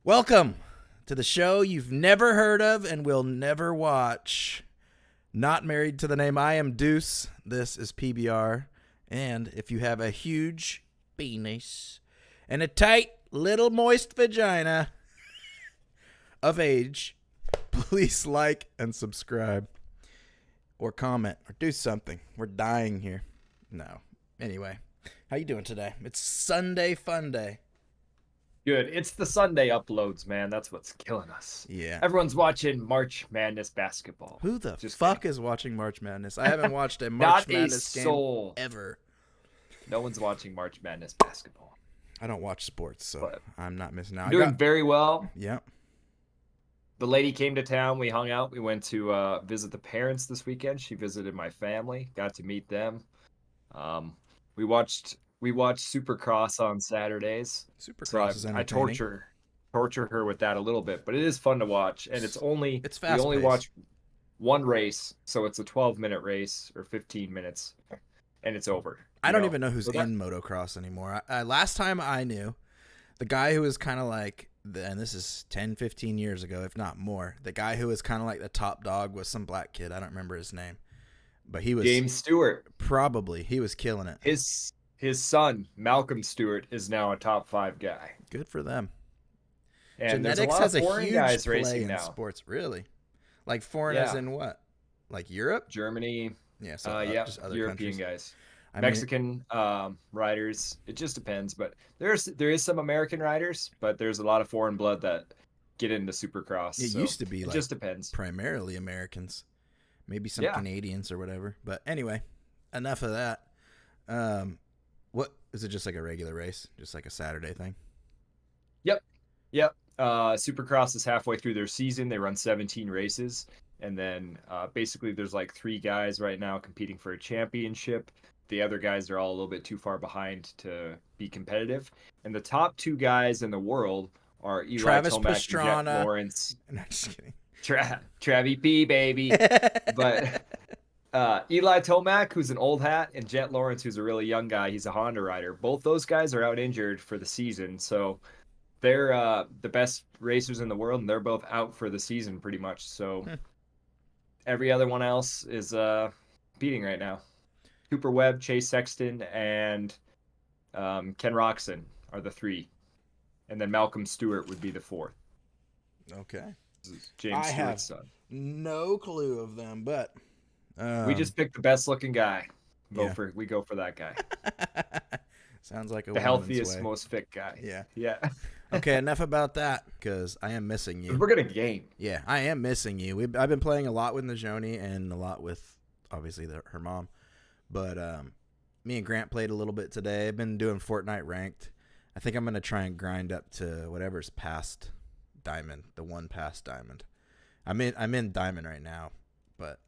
Welcome to the show you've never heard of and will never watch. Not married to the name. I am Deuce. This is PBR. And if you have a huge penis and a tight little moist vagina of age, please like and subscribe or comment or do something. We're dying here. No. Anyway, how you doing today? It's Sunday Fun Day. Good. It's the Sunday uploads, man. That's what's killing us. Yeah. Everyone's watching March Madness basketball. Who the Just fuck kidding. is watching March Madness? I haven't watched a March Not a Madness soul. game ever. No one's watching March Madness basketball. I don't watch sports, so But I'm not missing out. doing very well. Yeah. The lady came to town. We hung out. We went to visit the parents this weekend. She visited my family. Got to meet them. We watched Supercross on Saturdays. Supercross is I entertaining. torture her with that a little bit, but it is fun to watch. And It's we only fast-paced. watch one race, so it's a 12-minute race or 15 minutes, and it's over. I don't even know who's So that- in motocross anymore. Last time I knew, the guy who was kind of like, and this is 10, 15 years ago, if not more, the guy who was kind of like the top dog was some black kid. I don't remember his name. But he was James Stewart, he was killing it. his son Malcolm Stewart is now a top 5 guy, Good for them. and there's a Genetics lot has of a foreign huge guys play racing in now. sports, really. Like foreign as Yeah. in what? Like Europe? Germany, Yeah, so just other European countries. guys. I mean, Mexican riders. It just depends, but there is some American riders, but there's a lot of foreign blood that get into Supercross. it so used to be it like just depends. primarily Americans, maybe some Yeah. Canadians or whatever. But anyway, enough of that. What is it? Just like a regular race, just like a Saturday thing? Yep. Supercross is halfway through their season. They run 17 races, and then basically there's like 3 guys right now competing for a championship. The other guys are all a little bit too far behind to be competitive, and the top 2 guys in the world are Eli Travis Tomac and Pastrana. Jet Lawrence. No, just kidding. Travie P, baby. But Eli Tomac, who's an old hat, and Jet Lawrence, who's a really young guy. He's a Honda rider. Both those guys are out injured for the season, so they're the best racers in the world, and they're both out for the season pretty much. So every other one else is beating right now. Cooper Webb, Chase Sexton, and Ken Roxon are the 3, and then Malcolm Stewart would be the 4th. Okay. This is James I Stewart's son. No clue of them, but We just picked the best looking guy. Yeah. We go for that guy. sounds like a The woman's healthiest, way. most fit guy. Yeah. Yeah. Okay, enough about that because I am missing you. We're gonna game. Yeah, I am missing you. I've been playing a lot with Najoni and a lot with obviously her mom, but me and Grant played a little bit today. I've been doing Fortnite ranked. I think I'm gonna try and grind up to whatever's past diamond, the one past diamond. I'm in diamond right now, but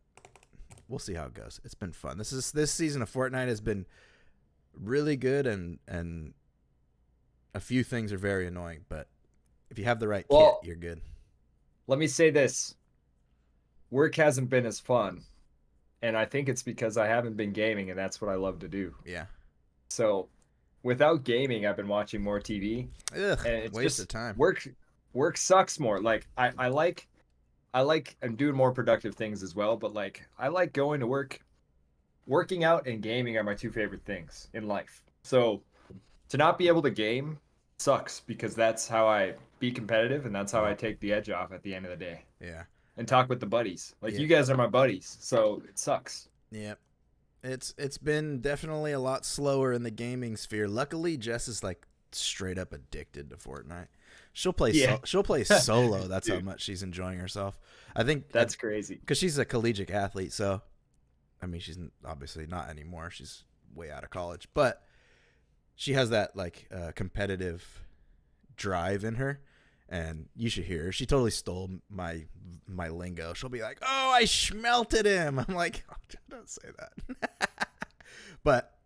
we'll see how it goes. It's been fun. This season of Fortnite has been really good, and a few things are very annoying, but if you have the right Well, kit, you're good. Let me say this. Work hasn't been as fun. And I think it's because I haven't been gaming, and that's what I love to do. Yeah. So without gaming, I've been watching more TV. Ugh, And it's waste just of time. work sucks more. Like I like I'm doing more productive things as well, but like I like going to work. Working out and gaming are my 2 favorite things in life. So to not be able to game sucks because that's how I be competitive, and that's how I take the edge off at the end of the day Yeah. and talk with the buddies. Like Yeah. you guys are my buddies, so it sucks. Yep. It's been definitely a lot slower in the gaming sphere. Luckily, Jess is like straight up addicted to Fortnite. She'll play Yeah. she'll play solo. That's how Dude. much she's enjoying herself. I think That's crazy. because she's a collegiate athlete. So, I mean, she's obviously not anymore. She's way out of college, but she has that like competitive drive in her, and you should hear her. She totally stole my lingo. She'll be like, "Oh, I schmelted him." I'm like, oh, "Don't say that." But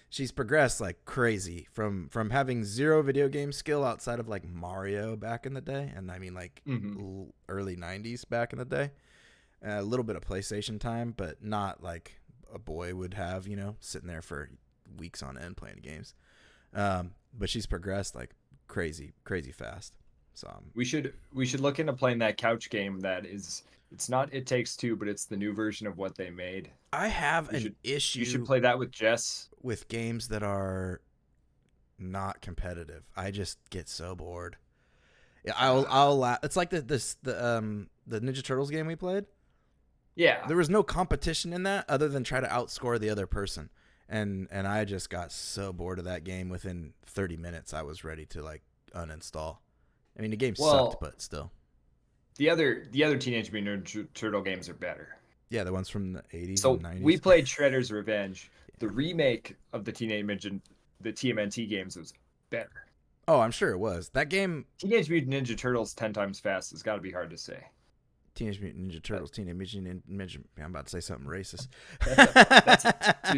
she's progressed like crazy from having zero video game skill outside of like Mario back in the day, and I mean like early 90s back in the day. A little bit of PlayStation time, but not like a boy would have, sitting there for weeks on end playing games. But she's progressed like crazy fast. So We should look into playing that couch game that is it's not It Takes Two, but it's the new version of what they made. I have We an should you should issue play that with Jess. with games that are not competitive. I just get so bored. Yeah, it's like the Ninja Turtles game we played. Yeah. There was no competition in that other than try to outscore the other person. And I just got so bored of that game within 30 minutes I was ready to like uninstall. I mean the game sucked, Well, but still. the other Teenage Mutant Ninja Turtle games are better. Yeah, the ones from the 80s and So we 90s. played Shredder's Revenge. The remake of the TMNT games was better. Oh, I'm sure it was. That game Teenage Mutant Ninja Turtles 10 times fast has got to be hard to say. Teenage Mutant Ninja Turtles, Teenage Mutant Ninja. I'm about to say something racist.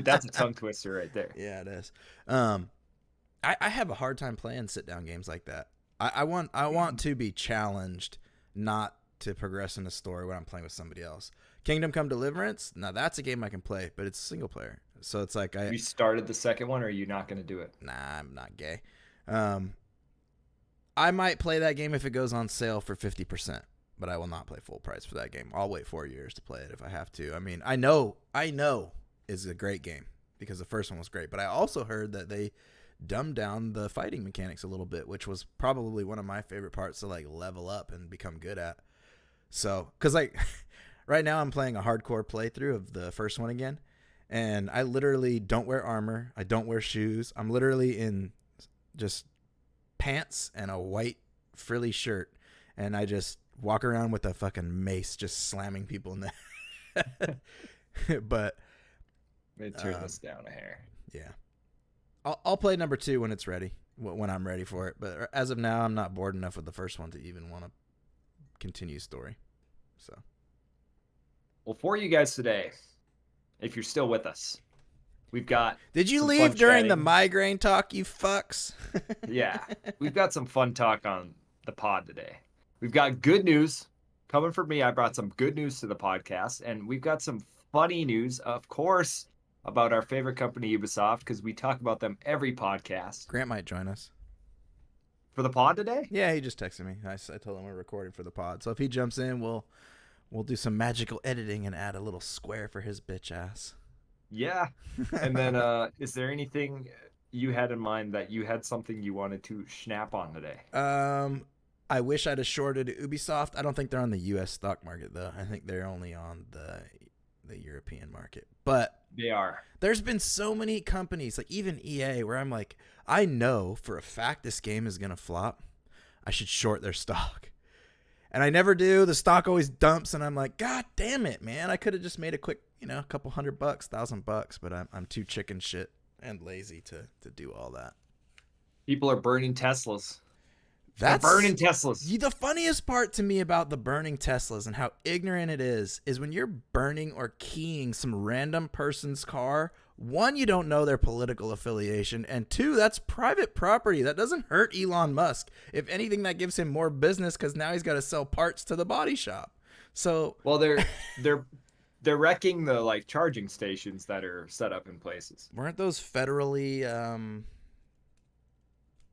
That's a tongue twister right there. Yeah, it is. I have a hard time playing sit down games like that. I want to be challenged, not to progress in the story when I'm playing with somebody else. Kingdom Come Deliverance. Now that's a game I can play, but it's single player, so it's like You started the second one, or are you not going to do it? Nah, I'm not gay. I might play that game if it goes on sale for 50%, but I will not play full price for that game. I'll wait 4 years to play it if I have to. I mean, I know is a great game because the first one was great, but I also heard that they dumbed down the fighting mechanics a little bit, which was probably one of my favorite parts to like level up and become good at. So, cause like right now I'm playing a hardcore playthrough of the first one again, and I literally don't wear armor. I don't wear shoes. I'm literally in just pants and a white frilly shirt, and I just walk around with a fucking mace just slamming people in the head. But Let me turn this down a hair. yeah, I'll play number 2 when it's ready, when I'm ready for it. But as of now, I'm not bored enough with the first one to even want to continue story. So Well, for you guys today, if you're still with us, we've got. did you some leave fun during the chatting. migraine talk, you fucks? Yeah, we've got some fun talk on the pod today. We've got good news coming from me. I brought some good news to the podcast, and we've got some funny news, of course, about our favorite company, Ubisoft, because we talk about them every podcast. Grant might join us. For the pod today? Yeah, he just texted me. I told him we're recording for the pod. So if he jumps in, we'll do some magical editing and add a little square for his bitch ass. Yeah. And then, is there anything you had in mind that you had something you wanted to snap on today? I wish I'd have shorted Ubisoft. I don't think they're on the U.S. stock market though. I think they're only on the European market. But They are. there's been so many companies, like even EA, where I'm like, I know for a fact this game is gonna flop. I should short their stock. And I never do. The stock always dumps, and I'm like, God damn it, man! I could have just made a quick, a couple $100, $1,000, but I'm too chicken shit and lazy to do all that. People are burning Teslas. That's They're burning Teslas. the funniest part to me about the burning Teslas and how ignorant it is when you're burning or keying some random person's car. One, you don't know their political affiliation, and two, that's private property. That doesn't hurt Elon Musk. If anything, that gives him more business because now he's got to sell parts to the body shop. So, Well, they're wrecking the like charging stations that are set up in places. weren't those federally?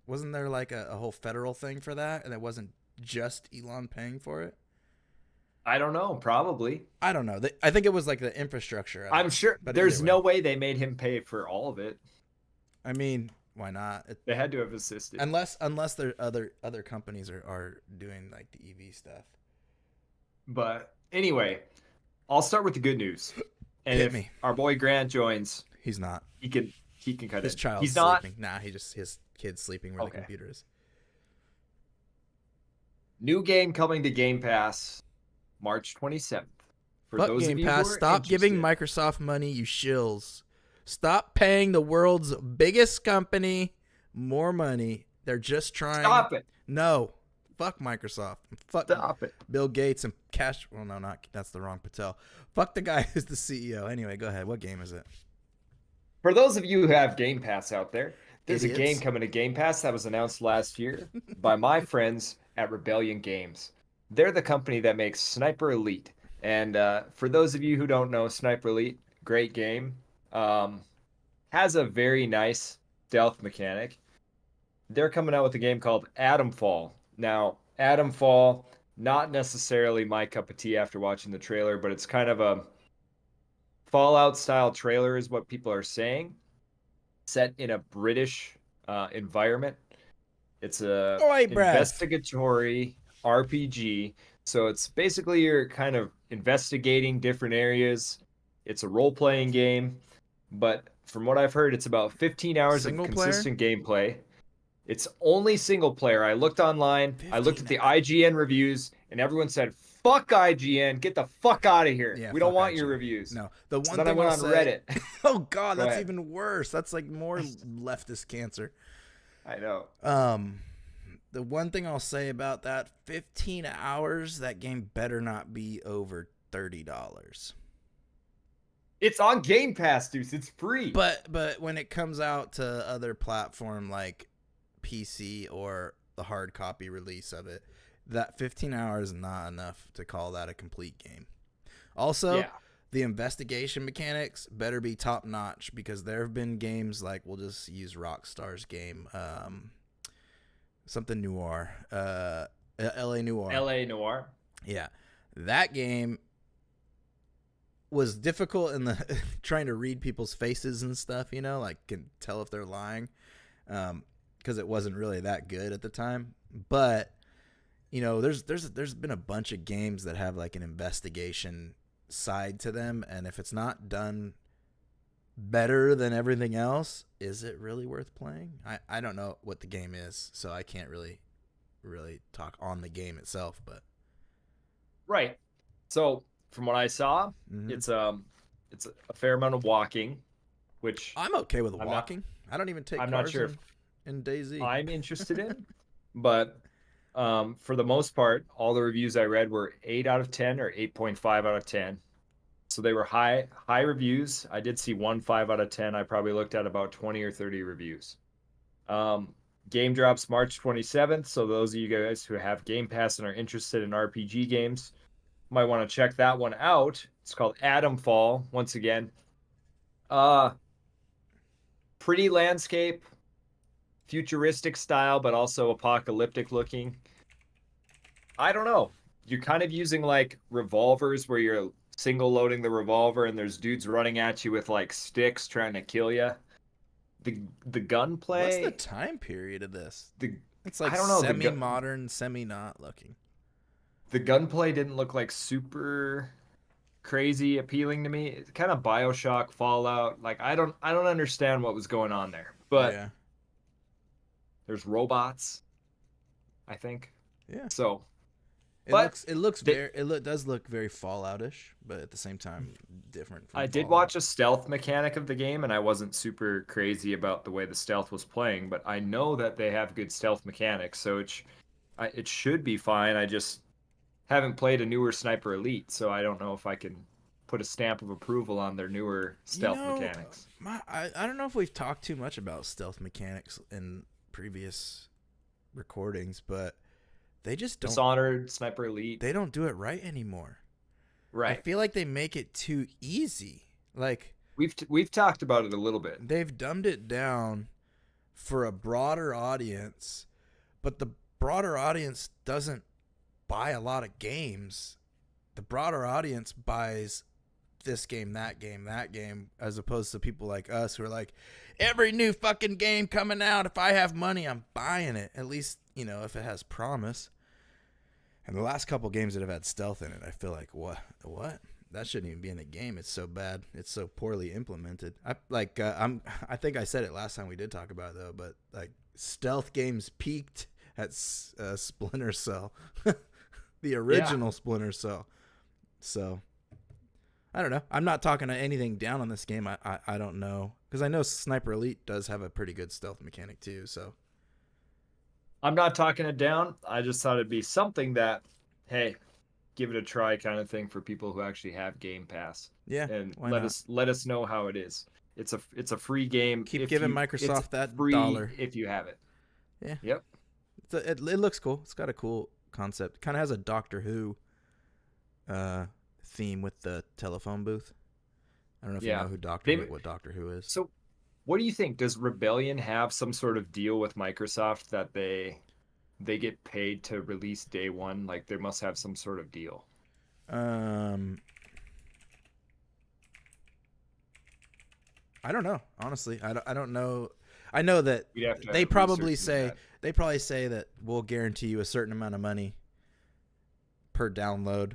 Wasn't there like a whole federal thing for that, and it wasn't just Elon paying for it? I don't know. Probably. I don't know. I think it was like the infrastructure of I'm it. sure But there's either no way. way they made him pay for all of it. I mean, why not? They had to have assisted. Unless there other companies are doing like the EV stuff. But anyway, I'll start with the good news. And Hit if me. our boy Grant joins, He's not. he can cut His in. child's He's not. sleeping. Nah, his kid's sleeping where the Okay. computer is. New game coming to Game Pass March 27th. For Fuck those Game of you Pass. who are Stop giving interested. Microsoft money, you shills. Stop paying the world's biggest company more money. They're just trying. Stop it. No. Fuck Microsoft. Fuck Stop it. Bill Gates and Cash. Well, no, not that's the wrong Patel. Fuck the guy who's the CEO. Anyway, go ahead. What game is it? For those of you who have Game Pass out there, there's a Idiots. game coming to Game Pass that was announced last year by my friends at Rebellion Games. They're the company that makes Sniper Elite. And for those of you who don't know, Sniper Elite, great game. Has a very nice stealth mechanic. They're coming out with a game called Atomfall. Now, Atomfall, not necessarily my cup of tea after watching the trailer, but it's kind of a Fallout style trailer, is what people are saying, set in a British environment. It's a Oi, breath. investigatory RPG. So it's basically you're kind of investigating different areas. It's a role-playing game, but from what I've heard, it's about 15 hours of Single player? consistent gameplay. It's only single player. I looked online, I looked at 15. the IGN reviews, and everyone said, "Fuck IGN, get the fuck out of here. Yeah, We don't fuck want your IGN. reviews." No. The So one then I thing went I'll on say. Reddit. Oh, God, Go that's ahead. even worse. That's like more leftist cancer. I know. Um, the one thing I'll say about that 15 hours, that game better not be over $30. It's on Game Pass, dude. It's free. But when it comes out to other platform like PC or the hard copy release of it, that 15 hours is not enough to call that a complete game. Also, Yeah. the investigation mechanics better be top notch because there have been games like, we'll just use Rockstar's game, something noir, LA Noir. LA Noir. Yeah, that game was difficult in the trying to read people's faces and stuff. Like can tell if they're lying, because it wasn't really that good at the time. But there's been a bunch of games that have like an investigation side to them, and if it's not done better than everything else, is it really worth playing? I don't know what the game is, so I can't really talk on the game itself, but Right. So from what I saw, mm-hmm. it's a fair amount of walking, which I'm okay with I'm not walking. I don't even take I'm not cars sure if in DayZ. I'm interested in, but for the most part, all the reviews I read were 8 out of 10 or 8.5 out of 10. So they were high reviews. I did see one 5 out of 10. I probably looked at about 20 or 30 reviews. Um, Game drops March 27th. So those of you guys who have Game Pass and are interested in RPG games might want to check that one out. It's called Atomfall. Once again, uh, pretty landscape, futuristic style, but also apocalyptic looking. I don't know. You're kind of using like revolvers where you're single loading the revolver and there's dudes running at you with like sticks trying to kill you. The What's the gunplay, time period of this? the It's like I don't know, semi-modern, semi-not looking. the gunplay didn't look like super crazy appealing to me. It's kind of BioShock, Fallout. Like I don't understand what was going on there. But Yeah, there's robots, I think. yeah. So, It but looks it looks they, very does look very Falloutish, but at the same time different from I did Fallout. watch a stealth mechanic of the game, and I wasn't super crazy about the way the stealth was playing, but I know that they have good stealth mechanics, so it should be fine. I just haven't played a newer Sniper Elite, so I don't know if I can put a stamp of approval on their newer You stealth know, mechanics. I don't know if we've talked too much about stealth mechanics in previous recordings, but they just don't Dishonored, Sniper Elite, they don't do it right anymore. I right? feel like they make it too easy. Like We've talked about it a little bit. they've dumbed it down for a broader audience, but the broader audience doesn't buy a lot of games. The broader audience buys this game, that game, as opposed to people like us who are like, every new fucking game coming out, if I have money, I'm buying it. At least, if it has promise. And the last couple games that have had stealth in it, I feel like, what? That shouldn't even be in the game. It's so bad. It's so poorly implemented. I think I said it last time we did talk about it though, but like stealth games peaked at Splinter Cell, the Yeah, original Splinter Cell. So I don't know. I'm not talking anything down on this game. I don't know because I know Sniper Elite does have a pretty good stealth mechanic too. So I'm not talking it down. I just thought it'd be something that, hey, give it a try kind of thing for people who actually have Game Pass, yeah, and why not? let us know how it is. It's a free game Keep if giving you it's Microsoft that free dollar. if you have it. Yeah, Yep. it looks cool. It's got a cool concept. Kind of has a Doctor Who uh, theme with the telephone booth. I don't know if you Yeah. know They what Doctor Who is. so what do you think? Does Rebellion have some sort of deal with Microsoft that they get paid to release day one? Like they must have some sort of deal. Um, I don't know. Honestly, I don't know. I know that We'd have they to probably research into say that. that we'll guarantee you a certain amount of money per download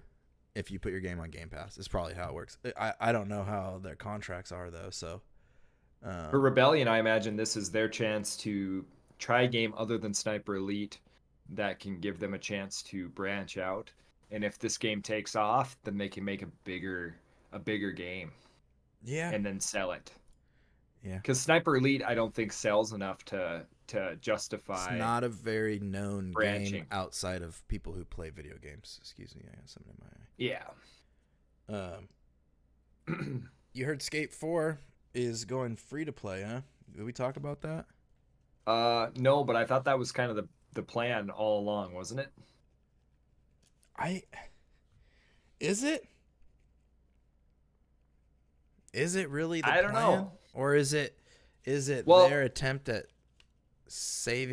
if you put your game on Game Pass. Is probably how it works. I don't know how their contracts are though. So For um, Rebellion, I imagine this is their chance to try a game other than Sniper Elite that can give them a chance to branch out. And if this game takes off, then they can make a bigger game yeah, and then sell it. yeah. Because Sniper Elite, I don't think sells enough to It's justify not a very known game branching. outside of people who play video games. Excuse me, I got something in Yeah. my eye. You heard Skate 4 is going free to play, huh? Did we talk about that? No, but I thought that was kind of the plan all along, wasn't it? I Is it? Is it really the I don't plan? know. Or is it their Well, attempt at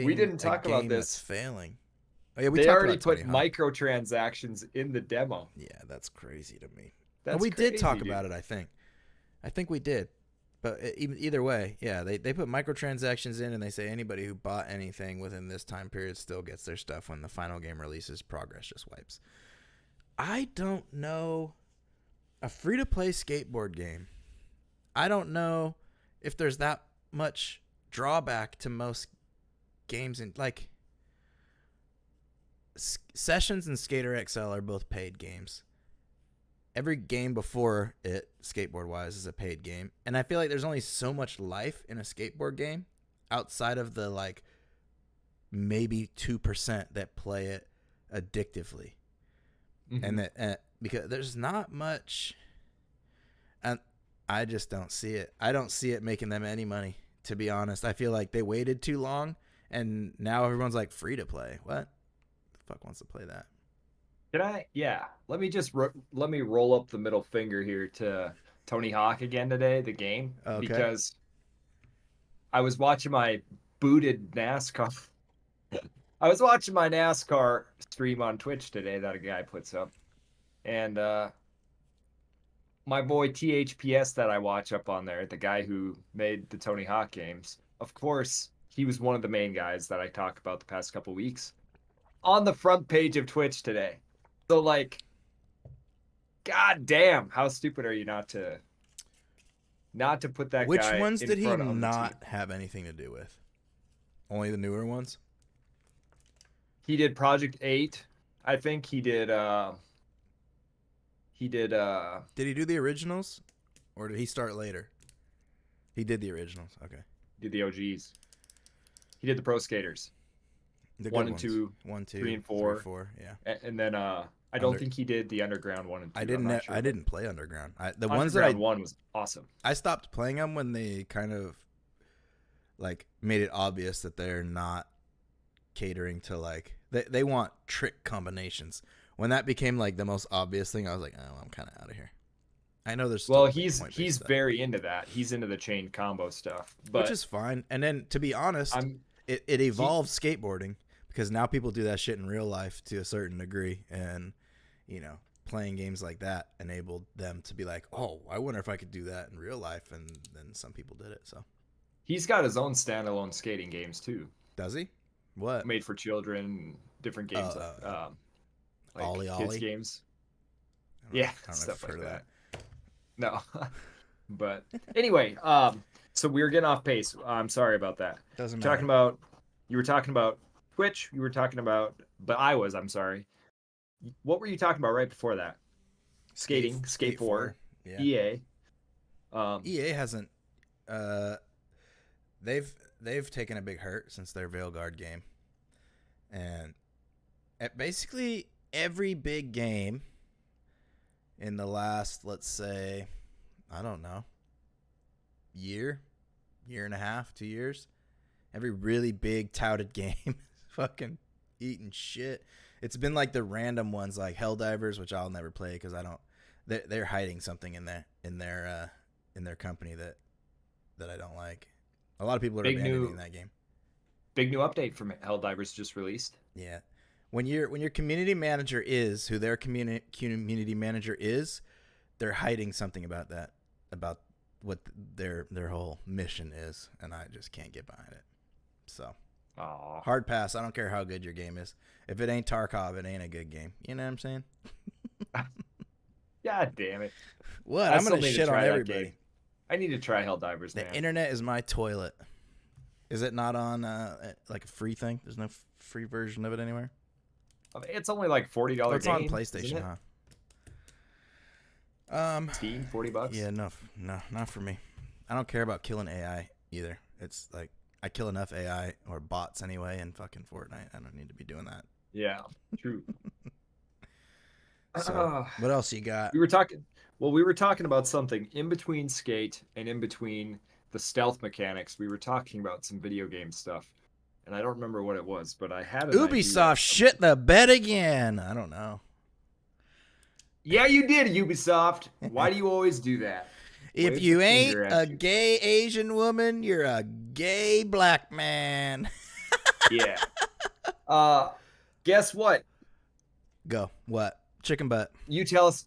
we saving didn't a talk about game that's this. failing? Oh yeah, we They talked already about Tony put Hawk. microtransactions in the demo. Yeah, that's crazy to me. Oh, That's we did crazy, talk dude. about it, I think. I think we did. But either way, yeah, they put microtransactions in and they say anybody who bought anything within this time period still gets their stuff when the final game releases. Progress just wipes. I don't know a free to play skateboard game. I don't know if there's that much drawback to most games in like Sessions and Skater XL are both paid games. Every game before it, skateboard wise, is a paid game. And I feel like there's only so much life in a skateboard game outside of the like maybe 2% that play it addictively. And Hmm. that because there's not much, and I just don't see it. I don't see it making them any money, to be honest. I feel like they waited too long and now everyone's like free to play. What the fuck wants to play that? Can I? Yeah. Let me roll up the middle finger here to Tony Hawk again today, the game, Okay. because I was watching my booted NASCAR. I was watching my NASCAR stream on Twitch today that a guy puts up, and my boy THPS that I watch up on there, the guy who made the Tony Hawk games, of course, he was one of the main guys that I talk about the past couple weeks on the front page of Twitch today. So like, god damn, how stupid are you not to put that Which guy ones in did he front of the team? not have anything to do with? Only the newer ones? He did Project 8. I think he did Did he do the originals or did he start later? He did the originals. Okay. did the OGs. He did the Pro Skaters. The One good and ones. two, One, three two, and three, four. four. Yeah. And then I don't Under. think he did the Underground 1 and I 2. I'm not I sure, but didn't play Underground. The ones that Underground 1 was awesome. I stopped playing them when they kind of like made it obvious that they're not catering to like they want trick combinations. When that became like the most obvious thing, I was like, oh, I'm kind of out of here. I know there's Well, still like he's point based he's stuff, very into that. He's into the chain combo stuff. which But is fine. And then to be honest, I'm it he evolved skateboarding because now people do that shit in real life to a certain degree, and you know, playing games like that enabled them to be like, oh, I wonder if I could do that in real life, and then some people did it. So he's got his own standalone skating games too, does he? What? made for children, different Uh, games uh, like Ollie kids Ollie. games. I Yeah, don't know if stuff you've like heard of that. that. No. But anyway, so we were getting off pace. I'm sorry about that. Doesn't Talking matter. about you were talking about Twitch, you were talking about but I'm sorry. What were you talking about right before that? Skating, Skate Skate 4, 4. Yeah. EA. Um EA hasn't. Uh, they've they've taken a big hurt since their Veilguard game, and at basically every big game in the last, let's say, I don't know, year, year and a half, 2 years, every really big touted game is fucking eating shit. It's been like the random ones like Helldivers, which I'll never play because I don't. They're hiding something in their company that I don't like. A lot of people are big abandoning new that game. big new update from Helldivers just released. Yeah. When your community manager is who their community manager is, they're hiding something about that, about what their whole mission is, and I just can't get behind it. So, Oh, hard pass. I don't care how good your game is. If it ain't Tarkov, it ain't a good game. You know what I'm saying? God damn it! What? I I'm still gonna need to shit on try that game. everybody. I need to try Helldivers, The man. internet is my toilet. Is it not on like a free thing? There's no free version of it anywhere. It's only like $40 Oh, it's game, on isn't PlayStation, it? huh? Steam, $40. Yeah, no, not for me. I don't care about killing AI either. It's like I kill enough AI or bots anyway in fucking Fortnite. I don't need to be doing that. Yeah, true. So, what else you got? We were talking. Well, we were talking about something in between skate and in between the stealth mechanics. We were talking about some video game stuff, and I don't remember what it was, but I had an idea. Ubisoft shit the bed again. I don't know. Yeah, you did, Ubisoft. Why do you always do that? If Wave you the ain't finger a at you. gay Asian woman, you're a gay black man. Yeah. Guess what? Go. What? Chicken butt. You tell us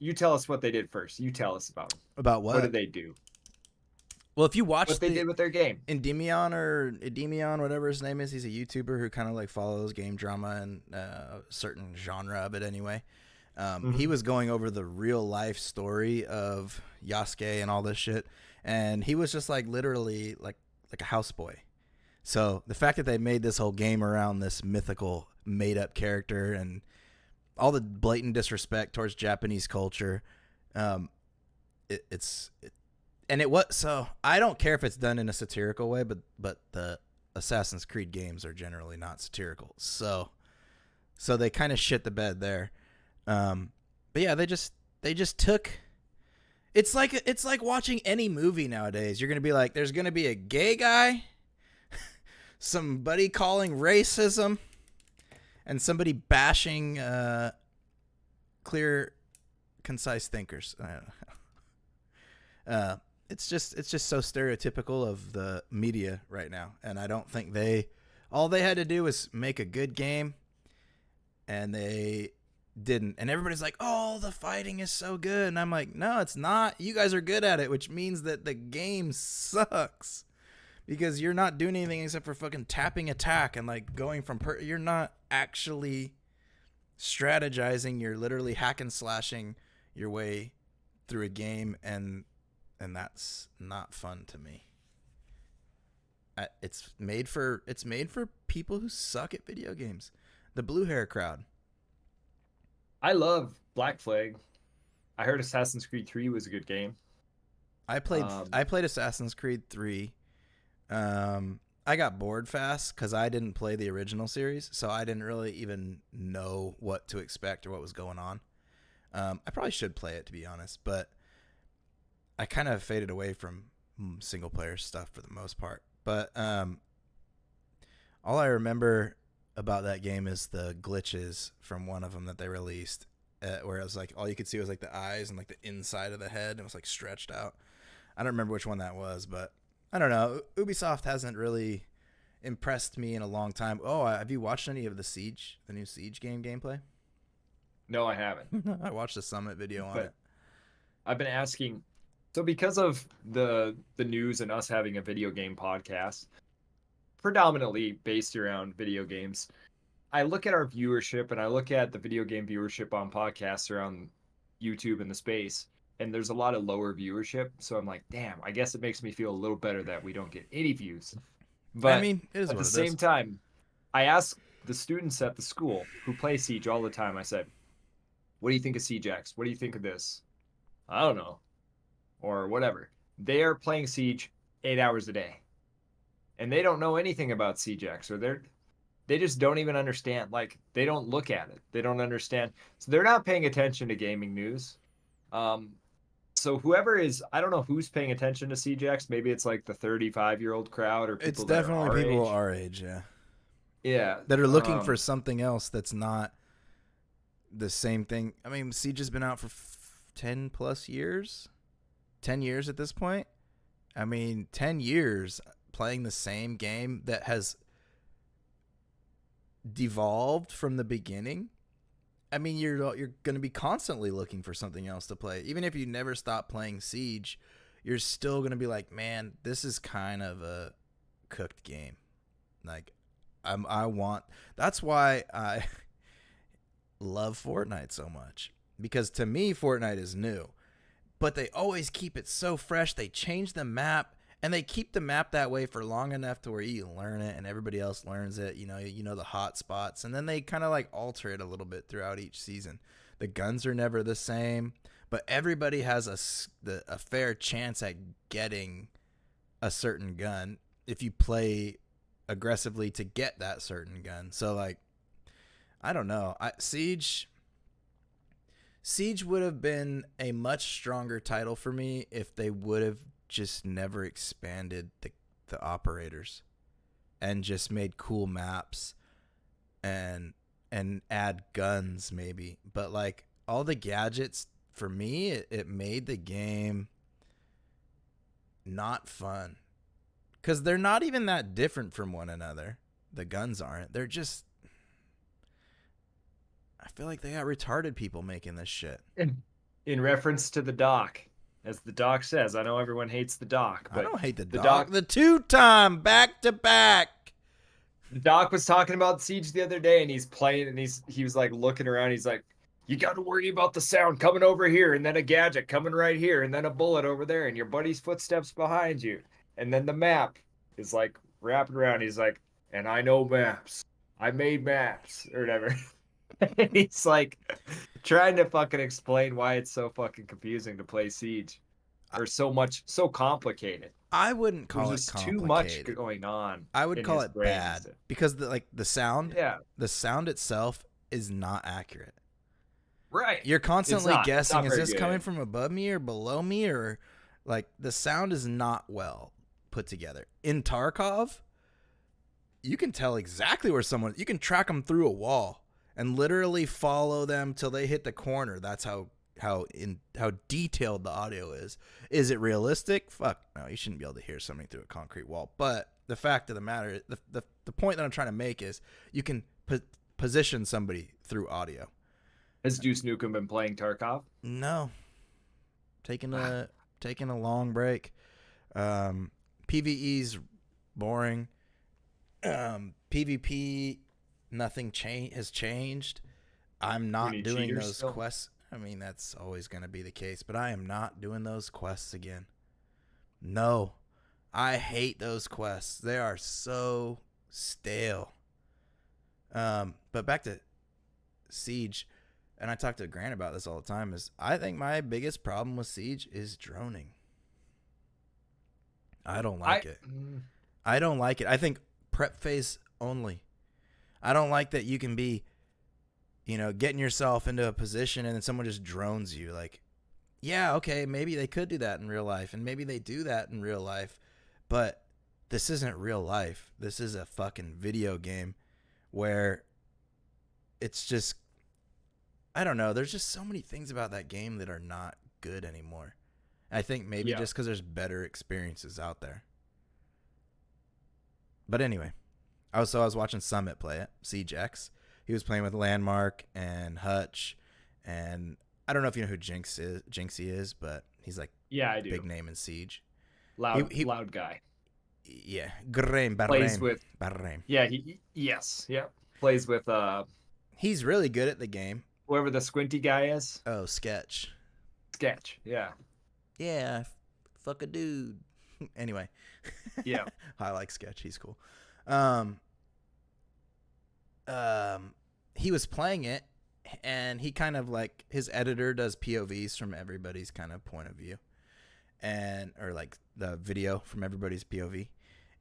what they did first. You tell us about them. About what? What did they do? Well, if you watch What they did with their game. Endymion, whatever his name is, he's a YouTuber who kind of like follows game drama and a certain genre of it anyway. He was going over the real life story of Yasuke and all this shit, and he was just like literally like a houseboy. So the fact that they made this whole game around this mythical made up character and all the blatant disrespect towards Japanese culture, so I don't care if it's done in a satirical way, but the Assassin's Creed games are generally not satirical. So they kind of shit the bed there. But yeah, they just took. It's like watching any movie nowadays. You're gonna be like, there's gonna be a gay guy, somebody calling racism, and somebody bashing clear, concise thinkers. It's just so stereotypical of the media right now, and I don't think all they had to do was make a good game, and they didn't. And everybody's like, oh, the fighting is so good, and I'm like, no, it's not. You guys are good at it, which means that the game sucks because you're not doing anything except for fucking tapping attack and like going from you're not actually strategizing. You're literally hack and slashing your way through a game, and that's not fun to me. It's made for people who suck at video games, the blue hair crowd. I love Black Flag. I heard Assassin's Creed 3 was a good game. I played Assassin's Creed 3. I got bored fast because I didn't play the original series, so I didn't really even know what to expect or what was going on. I probably should play it, to be honest, but I kind of faded away from single player stuff for the most part. But all I remember about that game is the glitches from one of them that they released, where it was like all you could see was like the eyes and like the inside of the head, and it was like stretched out. I don't remember which one that was, but I don't know. Ubisoft hasn't really impressed me in a long time. Oh, have you watched any of the new Siege game gameplay? No, I haven't. I watched the Summit video on it. I've been asking. So because of the news and us having a video game podcast, predominantly based around video games, I look at our viewership and I look at the video game viewership on podcasts around YouTube and the space, and there's a lot of lower viewership. So I'm like, damn, I guess it makes me feel a little better that we don't get any views. But I mean, it is at what the it same is. time, I asked the students at the school who play Siege all the time, I said, what do you think of Siege X? What do you think of this? I don't know. Or whatever. They are playing Siege 8 hours a day. And they don't know anything about Siege X, or they just don't even understand. Like, they don't look at it. They don't understand. So they're not paying attention to gaming news. So whoever is, I don't know who's paying attention to Siege X. Maybe it's like the 35-year-old crowd or people It's that definitely are our people age. our age, yeah. Yeah. That are looking for something else that's not the same thing. I mean, Siege has been out for 10 plus years. 10 years at this point. I mean, 10 years playing the same game that has devolved from the beginning, I mean, you're going to be constantly looking for something else to play. Even if you never stop playing Siege, you're still going to be like, man, this is kind of a cooked game. Like, I want. That's why I love Fortnite so much, because to me, Fortnite is new, but they always keep it so fresh. They change the map, and they keep the map that way for long enough to where you learn it and everybody else learns it. You know the hot spots, and then they kind of like alter it a little bit throughout each season. The guns are never the same, but everybody has a fair chance at getting a certain gun if you play aggressively to get that certain gun. So like, I don't know. Siege would have been a much stronger title for me if they would have just never expanded the operators and just made cool maps and add guns maybe. But like all the gadgets, for me, it made the game not fun, because they're not even that different from one another. The guns aren't. They're just, I feel like they got retarded people making this shit. In reference to the doc, as the doc says, I know everyone hates the doc, I but don't hate the the doc. doc The 2-time back to back. the doc was talking about Siege the other day, and he's playing, and he was like looking around. He's like, "You got to worry about the sound coming over here, and then a gadget coming right here, and then a bullet over there, and your buddy's footsteps behind you, and then the map is like wrapping around." He's like, "And I know maps. I made maps or whatever." And he's like trying to fucking explain why it's so fucking confusing to play Siege, or so complicated. I wouldn't There's call it just too much complicated. going on I would in call his it brain. bad, because Yeah, the sound itself is not accurate. right. You're constantly It's not guessing, is very this good. coming from above me or below me, or like the sound is not well put together. In Tarkov, you can tell exactly where you can track them through a wall and literally follow them till they hit the corner. That's how detailed the audio is. Is it realistic? Fuck no, you shouldn't be able to hear something through a concrete wall. But the fact of the matter, the point that I'm trying to make is you can position somebody through audio. Has Deuce Nukem been playing Tarkov? No, taking a long break. PvE's boring. PvP, nothing has changed. I'm not doing those still? quests. I mean, that's always going to be the case, but I am not doing those quests again. No, I hate those quests. They are so stale. But back to Siege, and I talk to Grant about this all the time, is I think my biggest problem with Siege is droning. I don't like it. I don't like it. I think prep phase only. I don't like that you can be, getting yourself into a position and then someone just drones you. Like, yeah, okay, maybe they could do that in real life, and maybe they do that in real life, but this isn't real life. This is a fucking video game where it's just, I don't know. There's just so many things about that game that are not good anymore. I think maybe just because there's better experiences out there. But anyway, I was watching Summit play it, Siege X. He was playing with Landmark and Hutch, and I don't know if you know who Jinxie is, but he's like I do. big name in Siege. Loud guy. Yeah, Barrem. Plays with Barrem. Yeah, plays with He's really good at the game. whoever the squinty guy is. Oh, Sketch. Sketch. Yeah. Yeah, fuck a dude. Anyway. Yeah. I like Sketch. He's cool. He was playing it, and he kind of like, his editor does POVs from everybody's kind of point of view, or like the video from everybody's POV,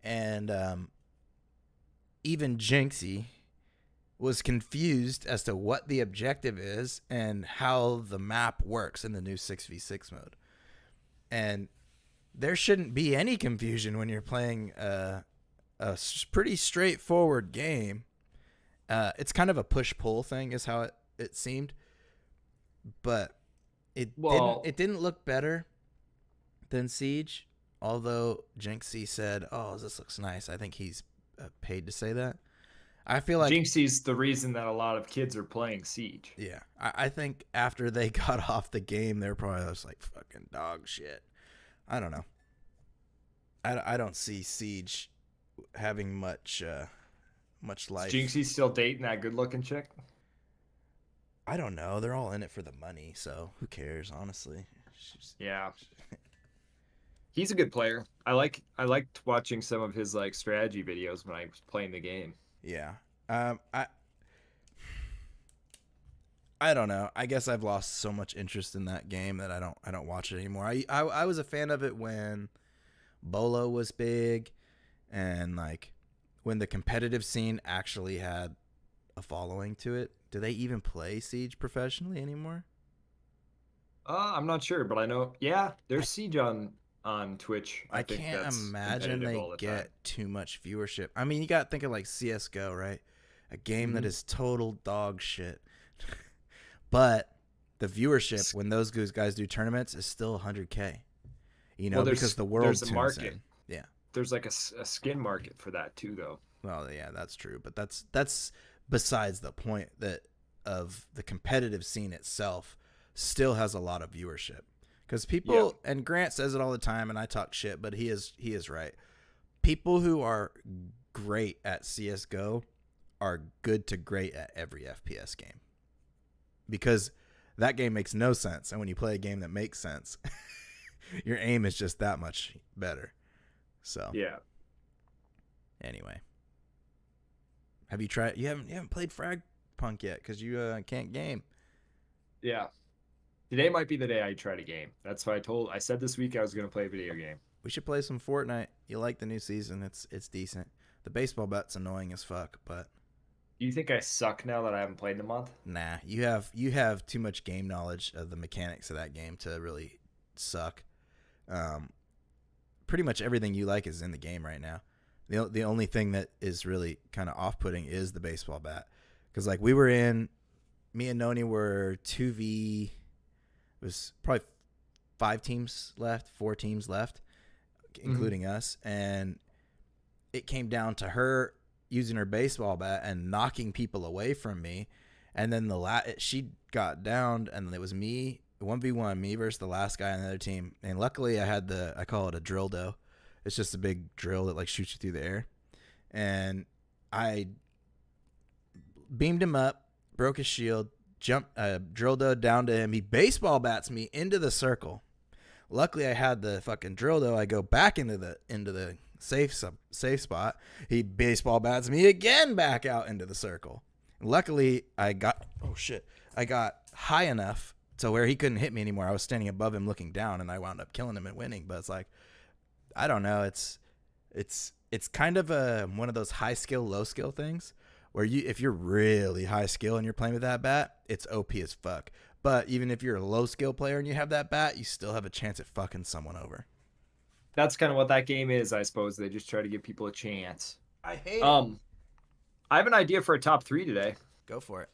and even Jinxie was confused as to what the objective is and how the map works in the new 6v6 mode. And there shouldn't be any confusion when you're playing a pretty straightforward game. It's kind of a push-pull thing is how it seemed. But it didn't look better than Siege, although Jinxie said, "Oh, this looks nice." I think he's paid to say that. I feel like, Jinxie's the reason that a lot of kids are playing Siege. yeah, I think after they got off the game, they're probably just like fucking dog shit. I don't know. I don't see Siege having much Is life. Jinxie still dating that good-looking chick? I don't know. They're all in it for the money, so who cares? Honestly, She's- Yeah, he's a good player. I liked watching some of his like strategy videos when I was playing the game. yeah. Um, I I don't know. I guess I've lost so much interest in that game that I don't watch it anymore. I was a fan of it when Bolo was big, and like when the competitive scene actually had a following to it. Do they even play Siege professionally anymore? I'm not sure, but I know. Yeah, I there's Siege on Twitch. I I think can't that's imagine competitive they all the time. get too much viewership. I mean, you got to think of like CS:GO, right? A game that Hmm. is total dog shit. But the viewership when those guys do tournaments is still 100K. You Well, know, because the world there's a tunes market. in. Yeah. There's like a skin market for that too, though. Well, yeah, that's true, but that's besides the point that of the competitive scene itself still has a lot of viewership. Cuz Yeah, people, and Grant says it all the time and I talk shit, but he is right. People who are great at CS:GO are good to great at every FPS game. Because that game makes no sense, and when you play a game that makes sense, your aim is just that much better. So, yeah, anyway, have you tried? You haven't played Frag Punk yet because you can't game. yeah. Today might be the day I try to game. That's why I said this week I was gonna play a video game. We should play some Fortnite. You like the new season? It's decent. The baseball bat's annoying as fuck, but Do you think I suck now that I haven't played in a month? nah, you have too much game knowledge of the mechanics of that game to really suck. Um, Pretty much everything you like is in the game right now. The only thing that is really kind of off putting is the baseball bat, because like me and Noni were 2v. It was probably 5 teams left, 4 teams left, Hmm. including us, and it came down to her using her baseball bat and knocking people away from me, and then she got downed, and it was me 1v1, me versus the last guy on the other team, and luckily I call it a drill dough. It's just a big drill that like shoots you through the air, and I beamed him up, broke his shield, jumped, drill dough down to him. He baseball bats me into the circle. Luckily, I had the fucking drill dough. I go back into the safe spot. He baseball bats me again back out into the circle. Luckily, I got high enough to where he couldn't hit me anymore. I was standing above him, looking down, and I wound up killing him and winning. But it's like, I don't know. It's kind of one of those high skill, low skill things where if you're really high skill and you're playing with that bat, it's OP as fuck. But even if you're a low skill player and you have that bat, you still have a chance at fucking someone over. That's kind of what that game is, I suppose. They just try to give people a chance. I hate it. Um, I have an idea for a top three today. Go for it.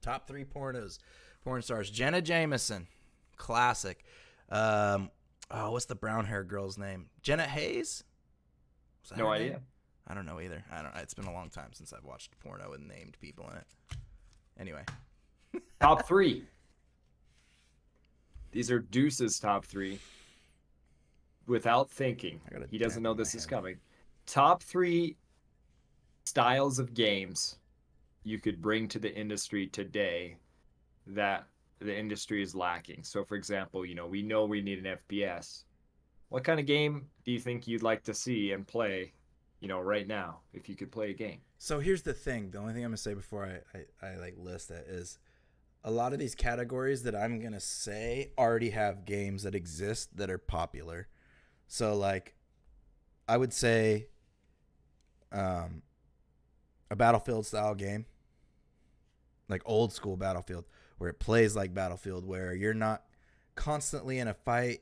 Top 3 porn stars. Jenna Jameson, classic. What's the brown hair girl's name? Jenna Hayes. Was that No her idea. name? I don't know either. I don't. It's been a long time since I've watched porno with named people in it. Anyway, Top three. These are Deuce's top three. Without thinking, I got a he dent doesn't know in my this is head. coming. Top three styles of games you could bring to the industry today that the industry is lacking. So, for example, we know we need an FPS. What kind of game do you think you'd like to see and play, right now, if you could play a game? So here's the thing. The only thing I'm gonna say before I like list that is a lot of these categories that I'm gonna say already have games that exist that are popular. So like, I would say, um, a Battlefield style game, like old school Battlefield, where it plays like Battlefield, where you're not constantly in a fight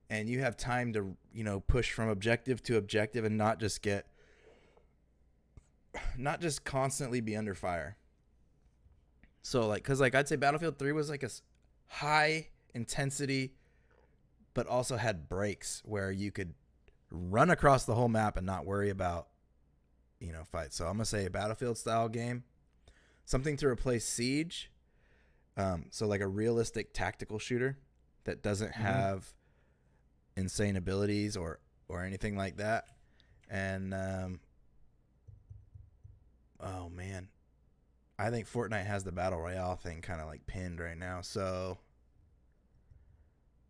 and you have time to push from objective to objective and not just constantly be under fire. So like, cause like I'd say Battlefield 3 was like a high intensity, but also had breaks where you could run across the whole map and not worry about fight. So I'm gonna say a Battlefield style game, something to replace Siege. So like a realistic tactical shooter that doesn't Mm-hmm. have insane abilities or anything like that. And oh man, I think Fortnite has the battle royale thing kind of like pinned right now. So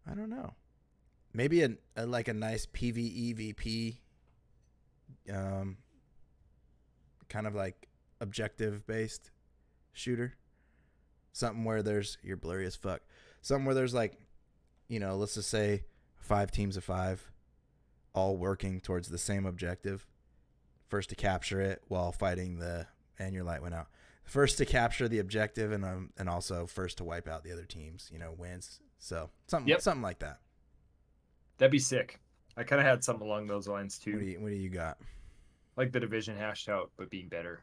I don't know. Maybe like a nice PvEVP, um, kind of like objective based shooter. Something where there's you're blurry as fuck. Something where there's like, let's just say 5 teams of 5 all working towards the same objective. First to capture it while fighting and your light went out. First to capture the objective and also first to wipe out the other teams, wins. So something Yep, something like that. that'd be sick. I kind of had something along those lines What too, do you got? like the division hashed out, but being better,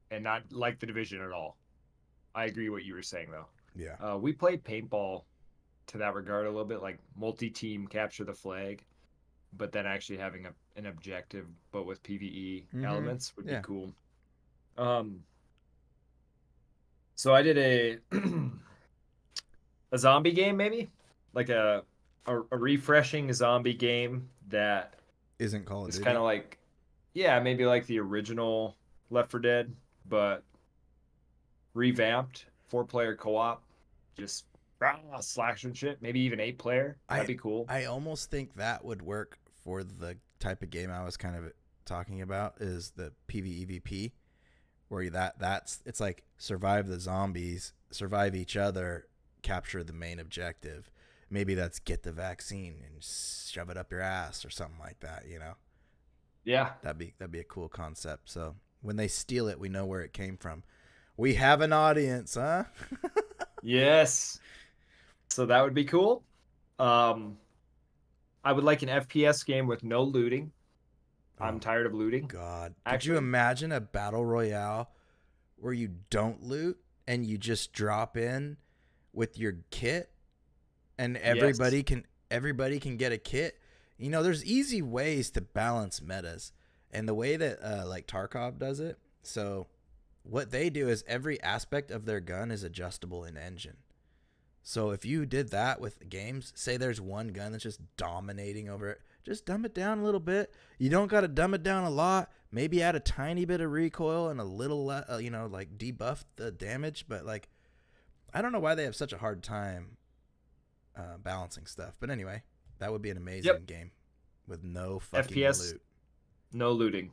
and not like the division at all. I agree what you were saying though. Yeah. We played paintball to that regard a little bit, like multi-team capture the flag, but then actually having an objective, but with PVE Mm-hmm. elements would be Yeah. cool. Um, so I did a zombie game, maybe like a refreshing zombie game that Isn't Call of is kind Duty. of like, yeah, maybe like the original Left 4 Dead, but revamped, 4-player co-op, just slash and shit. Maybe even 8-player. That'd I be cool. I almost think that would work for the type of game I was kind of talking about is the PvEVP where that's it's like survive the zombies, survive each other, capture the main objective. Maybe that's get the vaccine and shove it up your ass or something like that. Yeah. That'd be a cool concept. So when they steal it, we know where it came from. We have an audience, huh? Yes. So that would be cool. Um, I would like an FPS game with no looting. I'm Oh tired of looting, God. Could you actually. imagine a battle royale where you don't loot and you just drop in with your kit and Yes. everybody can get a kit? There's easy ways to balance metas. And the way that like Tarkov does it, so what they do is every aspect of their gun is adjustable in engine. So if you did that with games, say there's one gun that's just dominating over it, just dumb it down a little bit. You don't got to dumb it down a lot. Maybe add a tiny bit of recoil and a little, like debuff the damage. But like, I don't know why they have such a hard time balancing stuff. But anyway, that would be an Yep. amazing game with no fucking FPS, loot. no looting.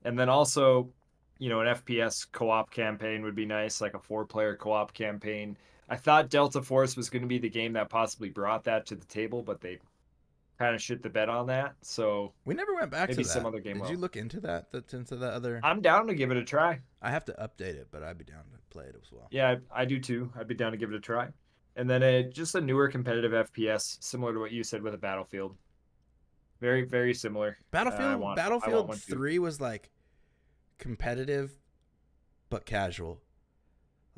And then also, an FPS co-op campaign would be nice, like a 4-player co-op campaign. I thought Delta Force was going to be the game that possibly brought that to the table, but they kind of shit the bed on that. So We never went back to maybe some that. other game Did you will. look into that? Into the other? I'm down to give it a try. I have to update it, but I'd be down to play it as well. Yeah, I do too. I'd be down to give it a try. And then just a newer competitive FPS, similar to what you said with a Battlefield. Very, very similar. Battlefield I want Battlefield one too. 3 was like competitive but casual.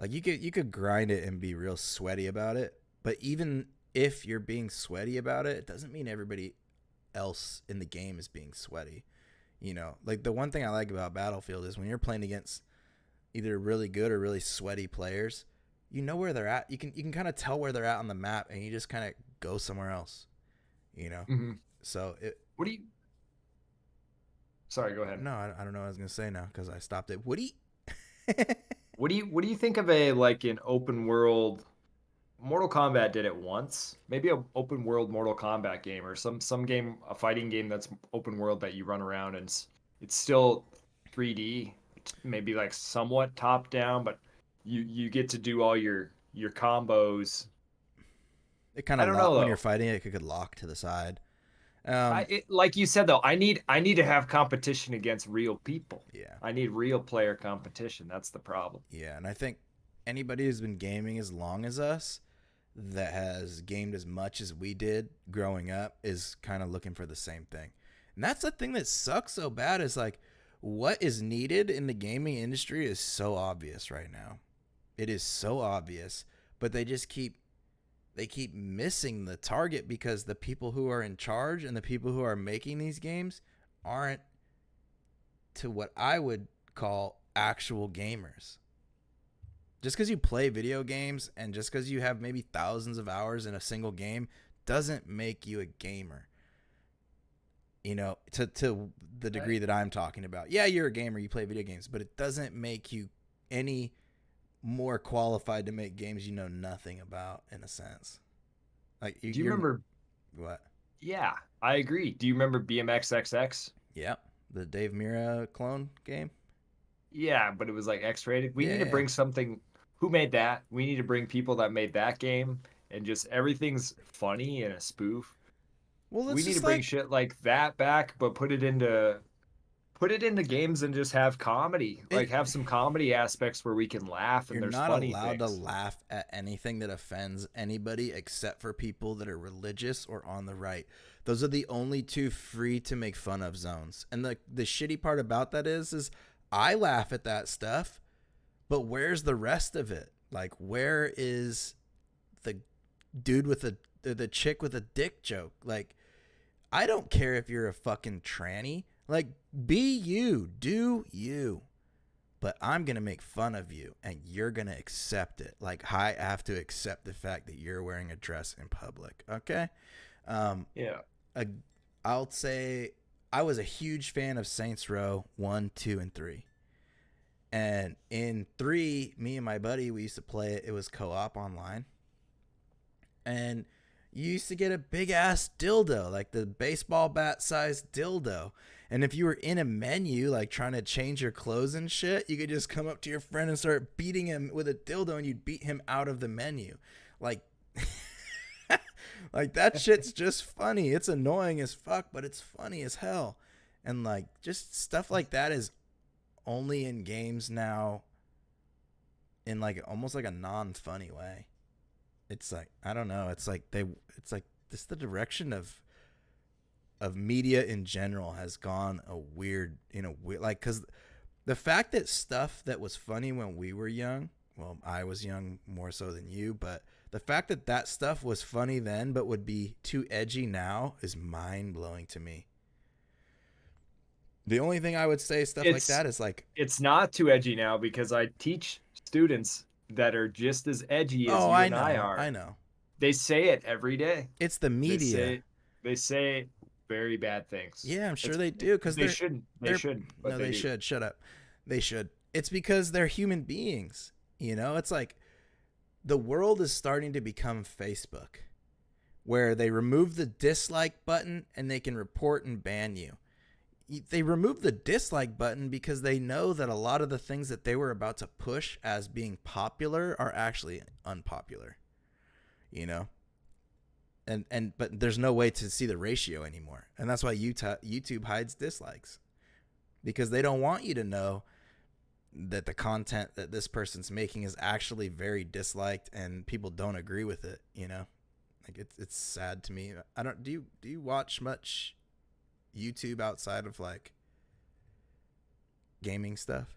Like you could grind it and be real sweaty about it, but even if you're being sweaty about it, it doesn't mean everybody else in the game is being sweaty. Like the one thing I like about Battlefield is when you're playing against either really good or really sweaty players, you know where they're at. You can kind of tell where they're at on the map, and you just kind of go somewhere else. You know. Hmm. So it. What do you? Sorry, go ahead. No, I don't know what I was gonna say now because I stopped it. Woody. What do you think of a like an open world? Mortal Kombat did it once. Maybe a open world Mortal Kombat game or some game, a fighting game that's open world that you run around and it's still 3D, maybe like somewhat top down, but you get to do all your combos. It kind I of don't lock know when you're though. fighting it. It could lock to the side. Like you said though, I need to have competition against real people. Yeah, I need real player competition. That's the problem. yeah, and I think anybody who's been gaming as long as us that has gamed as much as we did growing up is kind of looking for the same thing. And that's the thing that sucks so bad is like what is needed in the gaming industry is so obvious right now. It is so obvious, but they keep missing the target because the people who are in charge and the people who are making these games aren't to what I would call actual gamers. Just because you play video games and just because you have maybe thousands of hours in a single game doesn't make you a gamer. You know, to the degree that I'm talking about. Yeah, you're a gamer, you play video games, but it doesn't make you any more qualified to make games you know nothing about, in a sense. Like Do you you're remember? what? Yeah, I agree. Do you remember BMXXX? Yeah, the Dave Mira clone game. Yeah, but it was like X-rated. We Yeah, need to yeah, yeah. bring something. Who made that? We need to bring people that made that game, and just everything's funny and a spoof. Well, We it's need to just bring like shit like that back, but put it into games and just have comedy. Like it. have some comedy aspects where we can laugh and You're there's not funny allowed to things. laugh at anything that offends anybody except for people that are religious or on the right. Those are the only two free to make fun of zones. And the shitty part about that is I laugh at that stuff, but where's the rest of it? Like, where is the dude with the chick with a dick joke? Like, I don't care if you're a fucking tranny. Like, be you, do you. But I'm going to make fun of you and you're going to accept it. Like, I have to accept the fact that you're wearing a dress in public. Okay. Um, Yeah. a, I'll say I was a huge fan of Saints Row 1, 2, and 3. And in 3, me and my buddy, we used to play it. It was co op online. And you used to get a big ass dildo, like the baseball bat sized dildo. And if you were in a menu, like trying to change your clothes and shit, you could just come up to your friend and start beating him with a dildo and you'd beat him out of the menu. Like, like that shit's just funny. It's annoying as fuck, but it's funny as hell. And like, just stuff like that is only in games now in like almost like a non funny way. It's like, I don't know. It's like this the direction of media in general has gone a weird, like, because the fact that stuff that was funny when we were young, well, I was young more so than you, but the fact that that stuff was funny then but would be too edgy now is mind blowing to me. The only thing I would say stuff like It's that is like, it's not too edgy now because I teach students that are just as edgy as oh, you I and I know, are. I know. They say it every day. It's the They media. say they say very bad things. Yeah, I'm sure It's they do because they shouldn't. They they're shouldn't, but no, they they do. should shut up. They should. It's because they're human beings. It's like the world is starting to become Facebook, where they remove the dislike button and they can report and ban you. They remove the dislike button because they know that a lot of the things that they were about to push as being popular are actually unpopular. You know, and but there's no way to see the ratio anymore, and that's why YouTube hides dislikes because they don't want you to know that the content that this person's making is actually very disliked and people don't agree with it. Like it's sad to me. I don't do you watch much YouTube outside of like gaming stuff?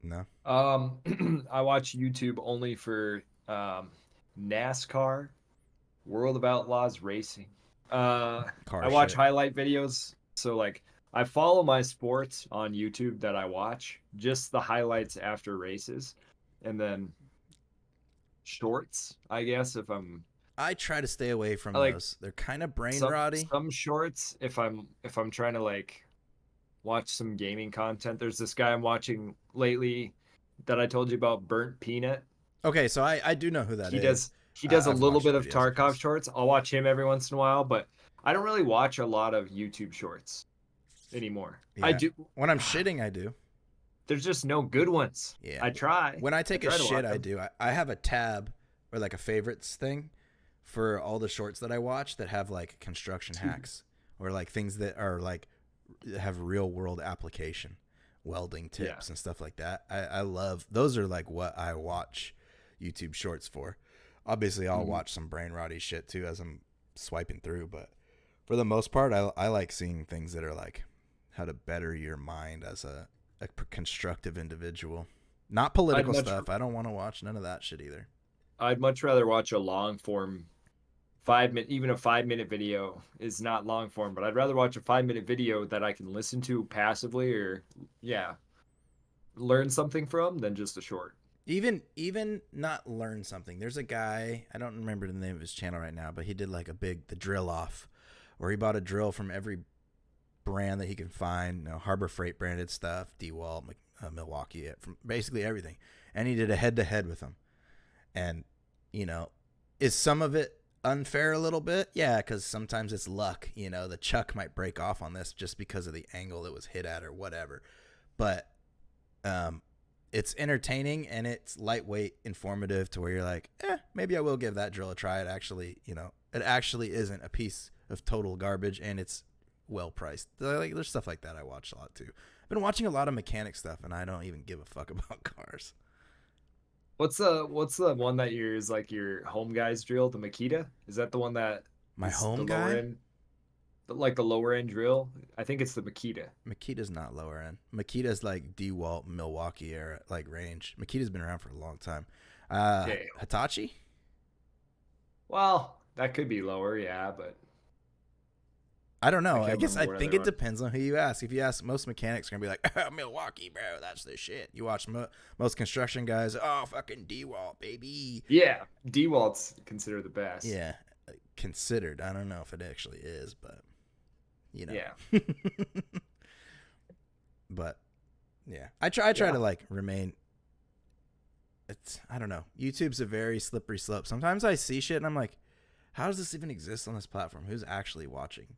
No. I watch YouTube only for NASCAR, World of Outlaws racing. Car I watch shit. highlight videos. So like I follow my sports on YouTube that I watch, just the highlights after races, and then shorts, I guess, if I try to stay away I from like those. They're kind of brain some rotty. some shorts if I'm trying to like watch some gaming content. There's this guy I'm watching lately that I told you about, Burnt Peanut. Okay, so I do know who that he is. does he does a I've little watched bit of videos of Tarkov his. shorts. I'll watch him every once in a while, but I don't really watch a lot of YouTube shorts anymore. I Yeah. do. When I'm shitting, I do. There's just no good ones. Yeah. I try. When I I take a try to shit, watch I them. do. I have a tab or like a favorites thing for all the shorts that I watch that have like construction hacks or like things that are like have real world application, welding Yeah. tips and stuff like that. I love those are like what I watch YouTube shorts for. Obviously, I'll Mhm. watch some brain rotty shit too as I'm swiping through, but for the most part, I like seeing things that are like how to better your mind as a constructive individual. Not I'd political much stuff. I don't want to watch none of that shit either. I'd much rather watch a long form 5 minute, even a 5 minute video is not long form, but I'd rather watch a 5 minute video that I can listen to passively or, yeah, learn something from than just a short. Even not learn something. There's a guy, I don't remember the name of his channel right now, but he did like a big the drill off, where he bought a drill from every brand that he can find, Harbor Freight branded stuff, DeWalt, Milwaukee, from basically everything, and he did a head to head with them. And is some of it unfair a little bit? Yeah, because sometimes it's luck. The chuck might break off on this just because of the angle it was hit at or whatever. But it's entertaining and it's lightweight, informative to where you're like, maybe I will give that drill a try. It actually, it actually isn't a piece of total garbage and it's well priced. Like, there's stuff like that I watch a lot too. I've been watching a lot of mechanic stuff and I don't even give a fuck about cars. What's the one that is like your home guy's drill, the Makita? Is that the one that My is the home lower guy? end, like the lower end drill? I think it's the Makita. Makita's not lower end. Makita's like DeWalt, Milwaukee era like range. Makita's been around for a long time. Okay. Hitachi? Well, that could be lower, yeah, but I don't I know. I can't guess I remember what think other it one. depends on who you ask. If you ask most mechanics, are gonna be like, Milwaukee, bro, that's the shit. You watch most construction guys, fucking DeWalt, baby. Yeah, DeWalt's considered the best. Yeah, considered. I don't know if it actually is, but Yeah. But yeah, I try Yeah. to like remain. I don't know. YouTube's a very slippery slope. Sometimes I see shit and I'm like, how does this even exist on this platform? Who's actually watching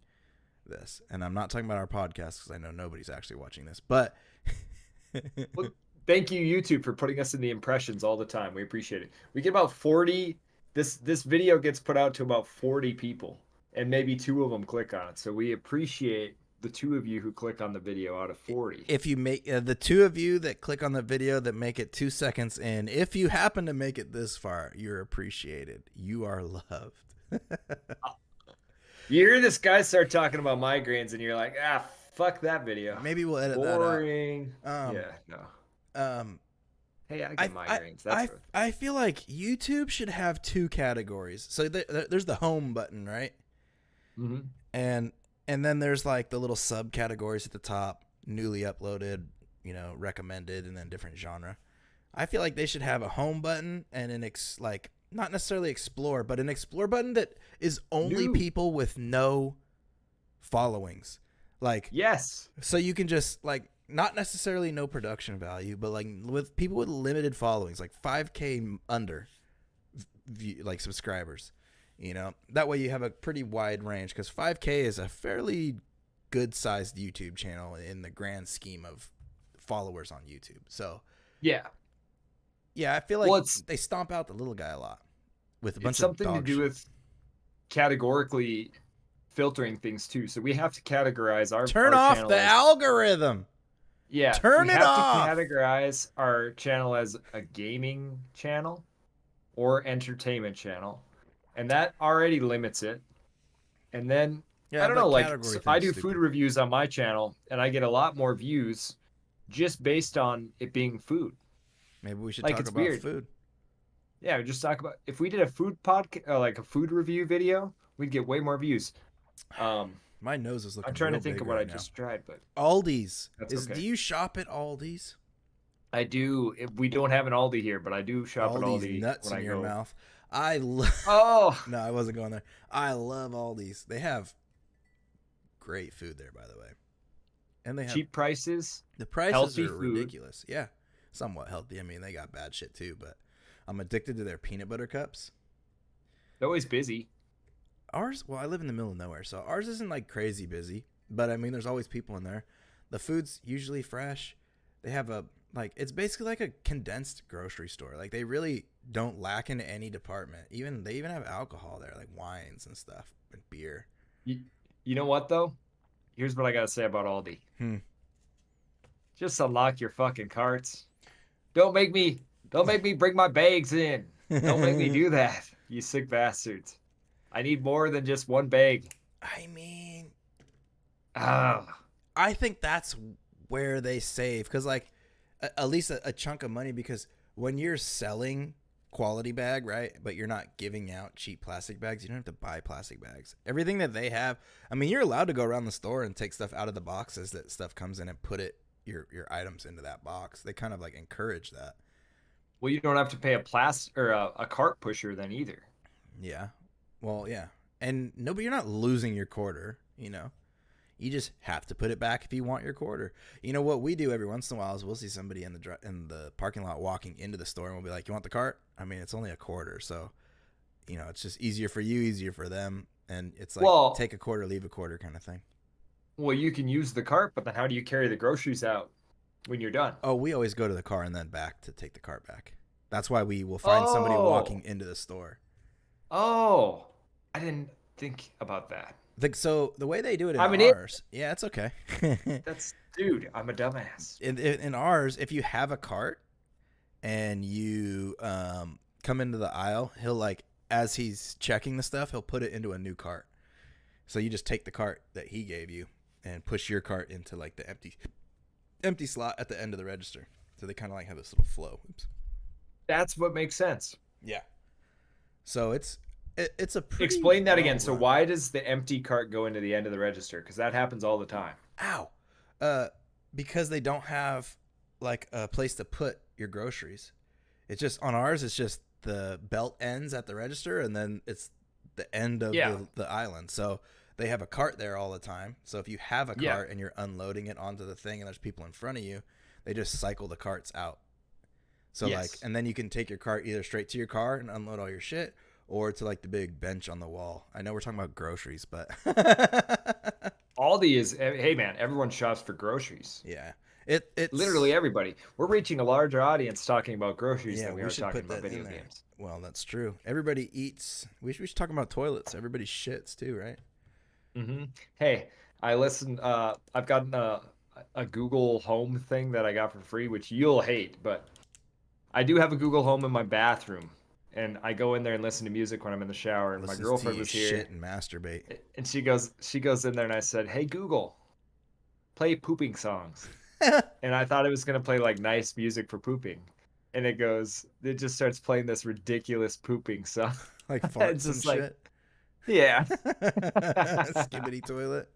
this? And I'm not talking about our podcast because I know nobody's actually watching this. But Well, thank you, YouTube, for putting us in the impressions all the time. We appreciate it. We get about 40. This video gets put out to about 40 people, and maybe 2 of them click on it. So we appreciate the 2 of you who click on the video out of 40. if you make the 2 of you that click on the video that make it 2 seconds in, if you happen to make it this far, you're appreciated. You are loved. You hear this guy start talking about migraines, and you're like, fuck that video. Maybe we'll edit Boring. that out. Yeah, no. Hey, I I, get migraines. That's what. I feel like YouTube should have 2 categories. So there's the home button, right? Mm-hmm. And then there's like the little subcategories at the top, newly uploaded, recommended, and then different genre. I feel like they should have a home button and an like not necessarily explore, but an explore button that is only people with no followings. Like, yes. So you can just like not necessarily no production value, but like with people with limited followings, like 5K under like subscribers. That way you have a pretty wide range because 5K is a fairly good sized YouTube channel in the grand scheme of followers on YouTube. So Yeah. I feel like they stomp out the little guy a lot with a bunch of something to do shit. with categorically filtering things too. So we have to categorize our turn our off the algorithm. Yeah, turn it off. We have to categorize our channel as a gaming channel or entertainment channel, and that already limits it. And then I don't know, like I do food reviews on my channel, and I get a lot more views just based on it being food. Maybe we should talk about food. Yeah, just talk about if we did a food podcast, like a food review video, we'd get way more views. My nose is looking. I'm trying to think of what I now. just tried, but Aldi's. Okay. Do you shop at Aldi's? I do. We don't have an Aldi here, but I do shop at Aldi. Nuts when in I your go. mouth. I love. Oh no, I wasn't going there. I love Aldi's. They have great food there, by the way, and they have cheap prices. The prices healthy are food. ridiculous. Yeah, somewhat healthy. I mean, they got bad shit too, but I'm addicted to their peanut butter cups. They're always busy. Ours, well, I live in the middle of nowhere, so ours isn't like crazy busy, but I mean, there's always people in there. The food's usually fresh. They have it's basically like a condensed grocery store. Like, they really don't lack in any department. They even have alcohol there, like wines and stuff and beer. You know what though? Here's what I gotta say about Aldi. Just unlock your fucking carts. Don't make me bring my bags in. Don't make me do that, you sick bastards. I need more than just one bag. I mean, I think that's where they save, because like at least a chunk of money, because when you're selling quality bag, right? But you're not giving out cheap plastic bags. You don't have to buy plastic bags. Everything that they have, I mean, you're allowed to go around the store and take stuff out of the boxes that stuff comes in and put your items into that box. They kind of like encourage that. Well, you don't have to pay a or a cart pusher then either. Yeah. Well, yeah. And no, but you're not losing your quarter, you know. You just have to put it back if you want your quarter. You know what we do every once in a while is we'll see somebody in the parking lot walking into the store and we'll be like, "You want the cart?" I mean, it's only a quarter, so you know, it's just easier for you, easier for them, and it's like Well, take a quarter, leave a quarter kind of thing. well, you can use the cart, but then how do you carry the groceries out when you're done? Oh, we always go to the car and then back to take the cart back. That's why we will find somebody Oh, walking into the store. oh, I didn't think about that. So the way they do it in I'm an idiot. ours, yeah, it's okay. Dude, I'm a dumbass. In ours, if you have a cart and you come into the aisle, he'll like as he's checking the stuff, he'll put it into a new cart. So you just take the cart that he gave you and push your cart into like the empty slot at the end of the register. So they kind of like have this little flow. Oops. That's what makes sense. Yeah. So it's a pretty Explain that well again. So run. why does the empty cart go into the end of the register? Because that happens all the time. Ow. Uh, because they don't have like a place to put your groceries. It's just on ours. It's just the belt ends at the register, and then it's the end of Yeah. the island. So they have a cart there all the time. So if you have a Yeah. cart and you're unloading it onto the thing, and there's people in front of you, they just cycle the carts out. So like, Yes. and then you can take your cart either straight to your car and unload all your shit, or to like the big bench on the wall. I know we're talking about groceries, but Aldi is, hey man, everyone shops for groceries. yeah, Literally it's everybody. We're reaching a larger audience talking about groceries yeah. than we We are should talking put about that in video there. games. Well, that's true. Everybody eats. We should talk about toilets. Everybody shits too, right? Hmm. Hey, I listened. I've gotten a Google Home thing that I got for free, which you'll hate, but I do have a Google Home in my bathroom, and I go in there and listen to music when I'm in the shower. And my Listens to girlfriend you was shit here, and masturbate. and she goes in there, and I said, "Hey Google, play pooping songs." And I thought it was gonna play like nice music for pooping, and it just starts playing this ridiculous pooping song. Like It's farts and just like, shit. yeah, Skibbity toilet.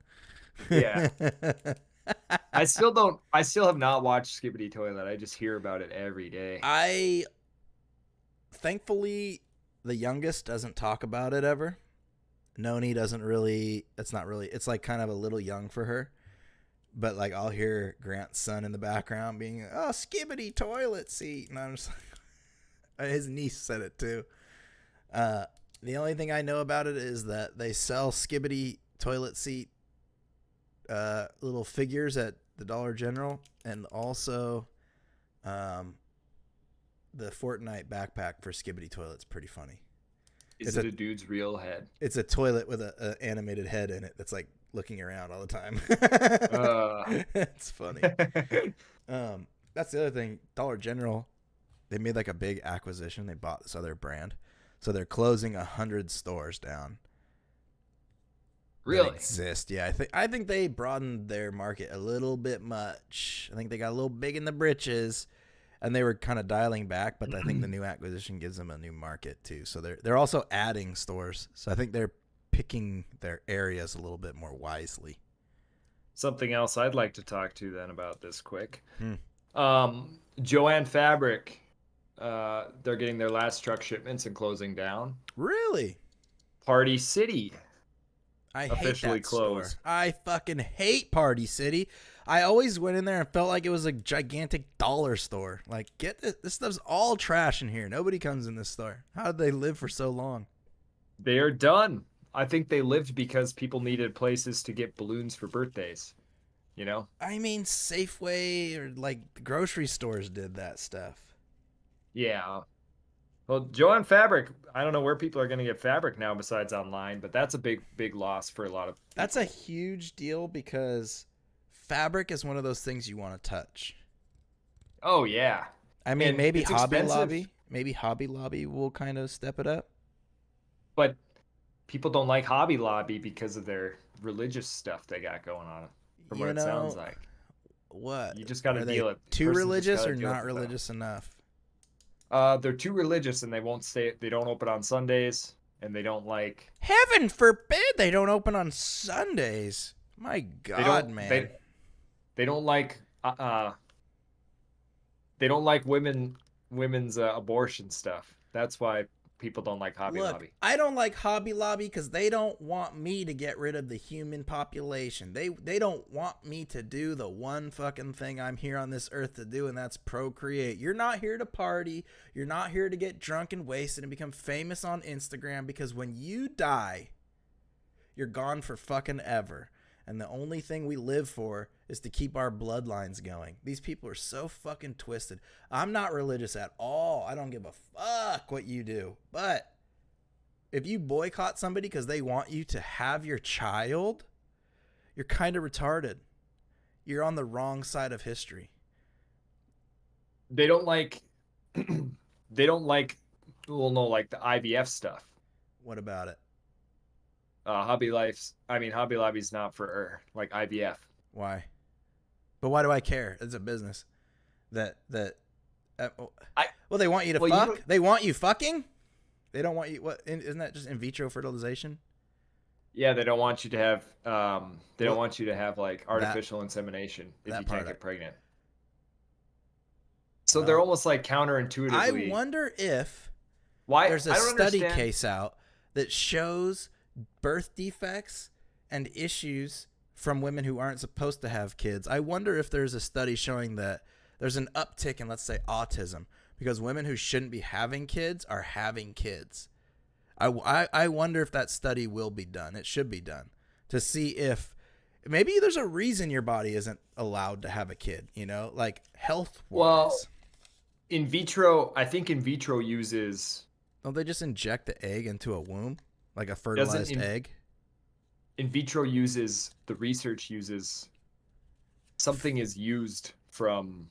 yeah. I still don't. I still have not watched Skibbity Toilet. I just hear about it every day. I thankfully the youngest doesn't talk about it ever. Noni doesn't really. It's not really. It's like kind of a little young for her. But like I'll hear Grant's son in the background being, "Oh, skibbity toilet seat," and I'm just like, his niece said it too. The only thing I know about it is that they sell skibbity toilet seat little figures at the Dollar General, and also the Fortnite backpack for skibbity toilet's pretty funny. Is it a dude's real head? It's a toilet with a animated head in it that's like looking around all the time. Uh, It's funny. That's the other thing. Dollar General, they made like a big acquisition. They bought this other brand, so they're closing 100 stores down that really? exist. Yeah, I think they broadened their market a little bit much. I think they got a little big in the britches, and they were kind of dialing back. But I think the new acquisition gives them a new market too. So they're also adding stores. So I think they're picking their areas a little bit more wisely. Something else I'd like to talk to then about this quick. Hmm. Joanne Fabric, they're getting their last truck shipments and closing down. Really? Party City I hate officially that store. closed. I fucking hate Party City. I always went in there and felt like it was a gigantic dollar store. Like, get this stuff's all trash in here. Nobody comes in this store. How did they live for so long? They are done. I think they lived because people needed places to get balloons for birthdays. You know? I mean, Safeway or like the grocery stores did that stuff. Yeah. Well, Joanne Fabric, I don't know where people are going to get fabric now besides online, but that's a big, big loss for a lot of people. That's a huge deal because fabric is one of those things you want to touch. Oh, yeah. I mean, And maybe it's Hobby expensive, Lobby. Maybe Hobby Lobby will kind of step it up. but people don't like Hobby Lobby because of their religious stuff they got going on, from what You it sounds know, like. what? You just got to Are they deal it. too Person just religious got to or deal with not the fact. religious enough? They're too religious and they won't stay. They don't open on Sundays, and they don't like. Heaven forbid they don't open on Sundays. My They God, don't. man. They don't like. They don't like women's abortion stuff. That's why people don't like Hobby Look, Lobby. I don't like Hobby Lobby because they don't want me to get rid of the human population. They don't want me to do the one fucking thing I'm here on this earth to do, and that's procreate. You're not here to party. You're not here to get drunk and wasted and become famous on Instagram, because when you die, you're gone for fucking ever. And the only thing we live for is to keep our bloodlines going. These people are so fucking twisted. I'm not religious at all. I don't give a fuck what you do. But if you boycott somebody because they want you to have your child, you're kind of retarded. You're on the wrong side of history. They don't like. They don't like. Well, no, like the IVF stuff. What about it? Hobby Lobby's not for like IVF. Why? But why do I care? It's a business. That uh, I well, they want you to well, fuck. you don't- They want you fucking. They don't want you. What? Isn't that just in vitro fertilization? Yeah, they don't want you to have. They Well, don't want you to have like artificial insemination if that you part can't I- get pregnant. So they're Well, almost like I counterintuitively. wonder if Why there's a I don't study understand. case out that shows birth defects and issues from women who aren't supposed to have kids. I wonder if there's a study showing that there's an uptick in, let's say, autism because women who shouldn't be having kids are having kids. I wonder if that study will be done. It should be done to see if maybe there's a reason your body isn't allowed to have a kid, like health Well, wise. in vitro, I think in vitro uses Don't they just inject the egg into a womb? Like a doesn't fertilized in, egg? in vitro uses the research uses something is used from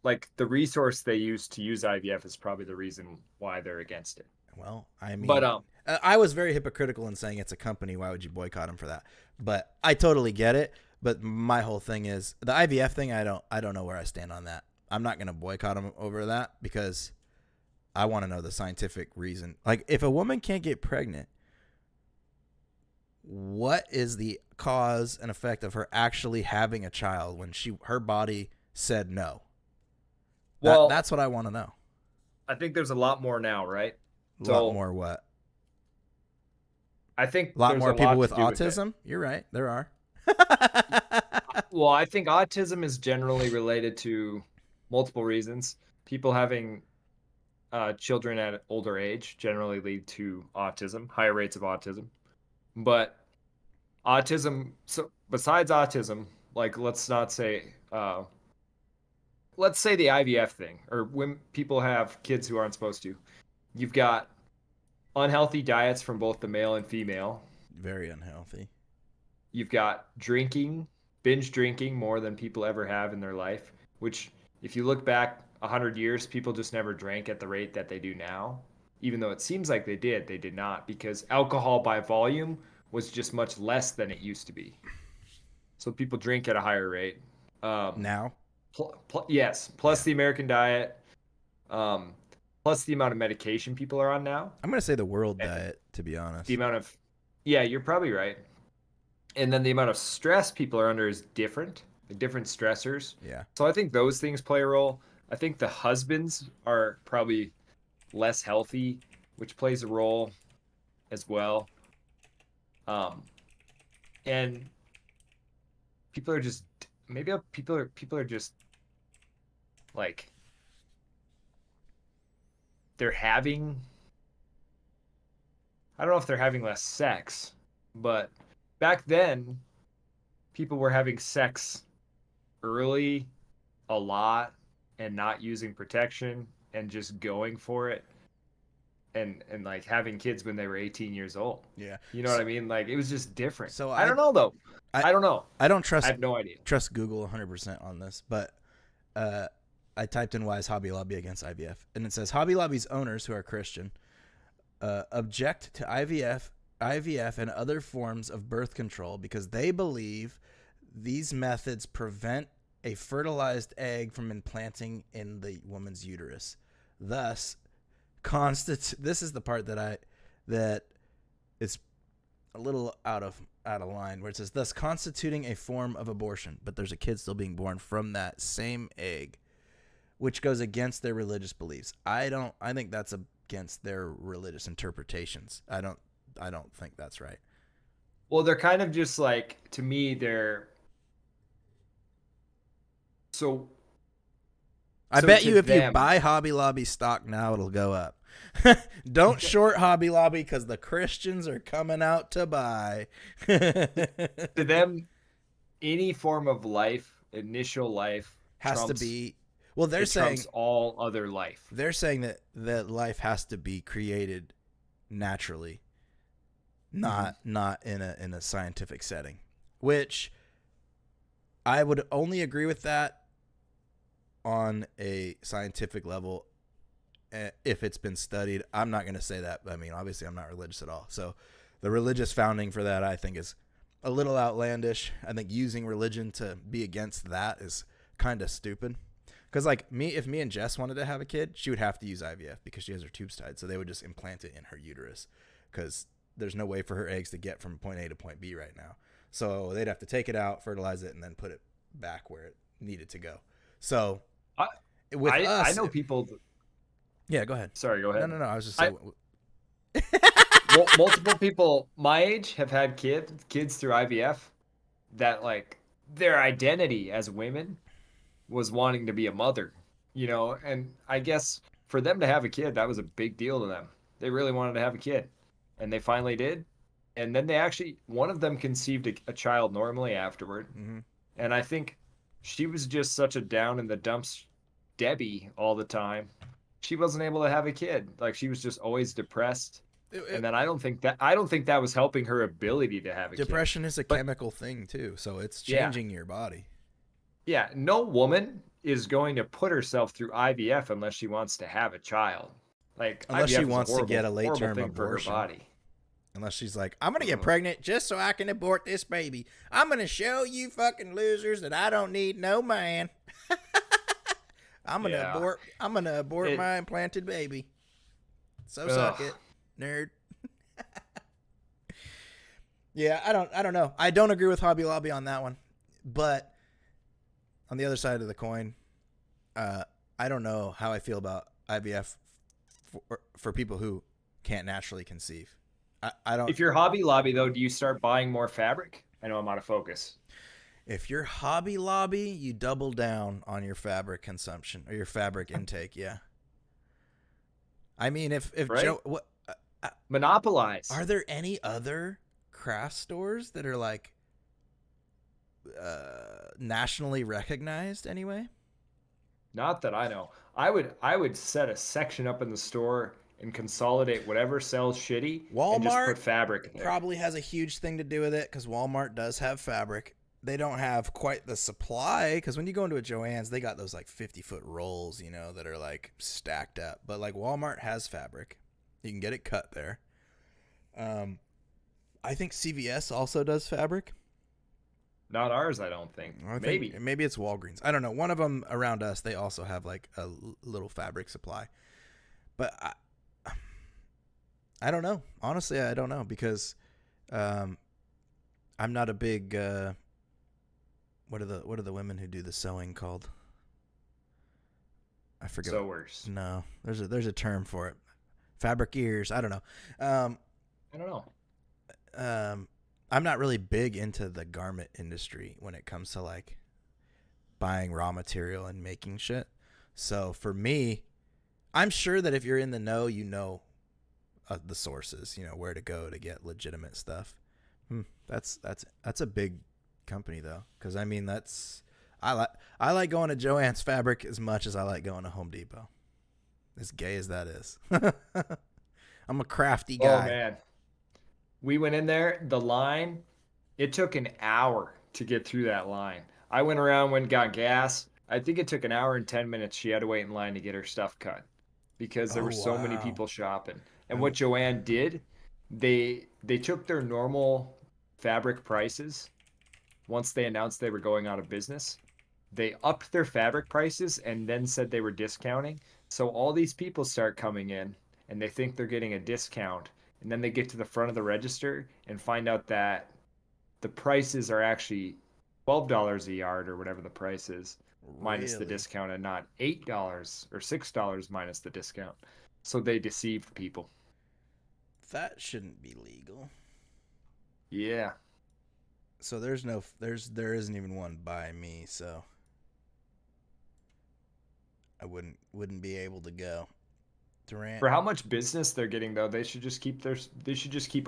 like the resource they use to use IVF is probably the reason why they're against it. Well, I But mean, I was very hypocritical in saying it's a company. Why would you boycott them for that? But I totally get it. But my whole thing is the IVF thing. I don't know where I stand on that. I'm not going to boycott them over that because I want to know the scientific reason. Like, if a woman can't get pregnant, what is the cause and effect of her actually having a child when her body said no? well, That's what I want to know. I think there's a lot more now, right? A So lot more what? I think A lot there's more a people lot with to do with it. autism? You're right. There are. Well, I think autism is generally related to multiple reasons. People having children at an older age generally lead to autism, higher rates of autism. But autism, so besides autism, like let's say the IVF thing, or when people have kids who aren't supposed to, you've got unhealthy diets from both the male and female. Very unhealthy. You've got binge drinking more than people ever have in their life, which if you look back 100 years, people just never drank at the rate that they do now. Even though it seems like they did not because alcohol by volume was just much less than it used to be. So people drink at a higher rate. Now? Yes, plus Yeah. the American diet, plus the amount of medication people are on now. I'm going to say the world diet, to be honest. The amount of, yeah, you're probably right. And then the amount of stress people are under is different, like different stressors. Yeah. So I think those things play a role. I think the husbands are probably less healthy, which plays a role as well. And people are just people are just like they're having I don't know if they're having less sex, but back then people were having sex early a lot and not using protection and just going for it and like having kids when they were 18 years old. Yeah. You know what I mean? Like it was just different. So I don't know though. I don't know. I don't I have no idea. trust Google 100% on this, but I typed in why is Hobby Lobby against IVF, and it says Hobby Lobby's owners, who are Christian, object to IVF and other forms of birth control because they believe these methods prevent a fertilized egg from implanting in the woman's uterus. Thus, this is the part that is a little out of line, where it says thus constituting a form of abortion, but there's a kid still being born from that same egg, which goes against their religious beliefs. I think that's against their religious interpretations. I don't think that's right. Well, they're kind of just like, to me, they're so I so bet to you if you them. buy Hobby Lobby stock now, it'll go up. Don't short Hobby Lobby because the Christians are coming out to buy. To them, any form of life, initial life, Has to trumps be. Well, it trumps all other life. they're saying that life has to be created naturally, Mm-hmm. not in a scientific setting, which I would only agree with that on a scientific level if it's been studied. I'm not going to say that. I mean, obviously, I'm not religious at all. So the religious founding for that, I think, is a little outlandish. I think using religion to be against that is kind of stupid. Because, like, if me and Jess wanted to have a kid, she would have to use IVF because she has her tubes tied. So they would just implant it in her uterus because there's no way for her eggs to get from point A to point B right now. So they'd have to take it out, fertilize it, and then put it back where it needed to go. So I with I us, know people. yeah, go ahead. Sorry, go ahead. No. I was just I saying. multiple people my age have had kids through IVF that like their identity as women was wanting to be a mother, and I guess for them to have a kid, that was a big deal to them. They really wanted to have a kid, and they finally did. And then one of them conceived a child normally afterward. Mm-hmm. And I think she was just such a down in the dumps Debbie all the time. She wasn't able to have a kid. Like she was just always depressed. And then I don't think that was helping her ability to have a kid. Depression is a But chemical thing too, so it's yeah, changing your body. yeah, no woman is going to put herself through IVF unless she wants to have a child. Like Unless she IVF is a wants to horrible, get a late horrible term thing for her abortion. body. Unless she's like, I'm gonna get Uh, pregnant just so I can abort this baby. I'm gonna show you fucking losers that I don't need no man. yeah, I'm gonna abort it. my implanted baby. So Ugh. suck it, nerd. Yeah, I don't know. I don't agree with Hobby Lobby on that one. But on the other side of the coin, I don't know how I feel about IVF for people who can't naturally conceive. I don't. If you're Hobby Lobby though, do you start buying more fabric? I know I'm out of focus, If you're Hobby Lobby, you double down on your fabric consumption or your fabric intake. Yeah. I mean, if right? Joe, what Monopolize. are there any other craft stores that are like nationally recognized anyway? Not that I know. I would set a section up in the store and consolidate whatever sells shitty and just Walmart put fabric there. probably has a huge thing to do with it because Walmart does have fabric. They don't have quite the supply because when you go into a Joann's, they got those like 50-foot rolls, that are like stacked up. But like Walmart has fabric, you can get it cut there. Um, I think CVS also does fabric. Not ours, I don't think. I think Maybe. maybe it's Walgreens. I don't know. One of them around us, they also have like a little fabric supply. But I don't know. Honestly, I don't know because um, I'm not a big. What are the women who do the sewing called? I forget. Sewers. No, there's a term for it. Fabric ears. I don't know. Um, I don't know. I'm not really big into the garment industry when it comes to like buying raw material and making shit. So for me, I'm sure that if you're in the know, the sources, where to go to get legitimate stuff. That's a big company though, because I mean I like going to Joann's Fabric as much as I like going to Home Depot. As gay as that is, I'm a crafty Oh guy. man. We went in there, the line, it took an hour to get through that line. I went around, went and got gas. I think it took an hour and 10 minutes. She had to wait in line to get her stuff cut because there Oh were so many wow. people shopping. And I'm what Joanne did, they took their normal fabric prices once they announced they were going out of business. they upped their fabric prices and then said they were discounting. So all these people start coming in and they think they're getting a discount. And then they get to the front of the register and find out that the prices are actually $12 a yard or whatever the price is minus the Really? discount and not $8 or $6 minus the discount. So they deceived people. That shouldn't be legal. Yeah. So there isn't even one by me, so I wouldn't be able to go. Durant. For how much business they're getting though, they should just keep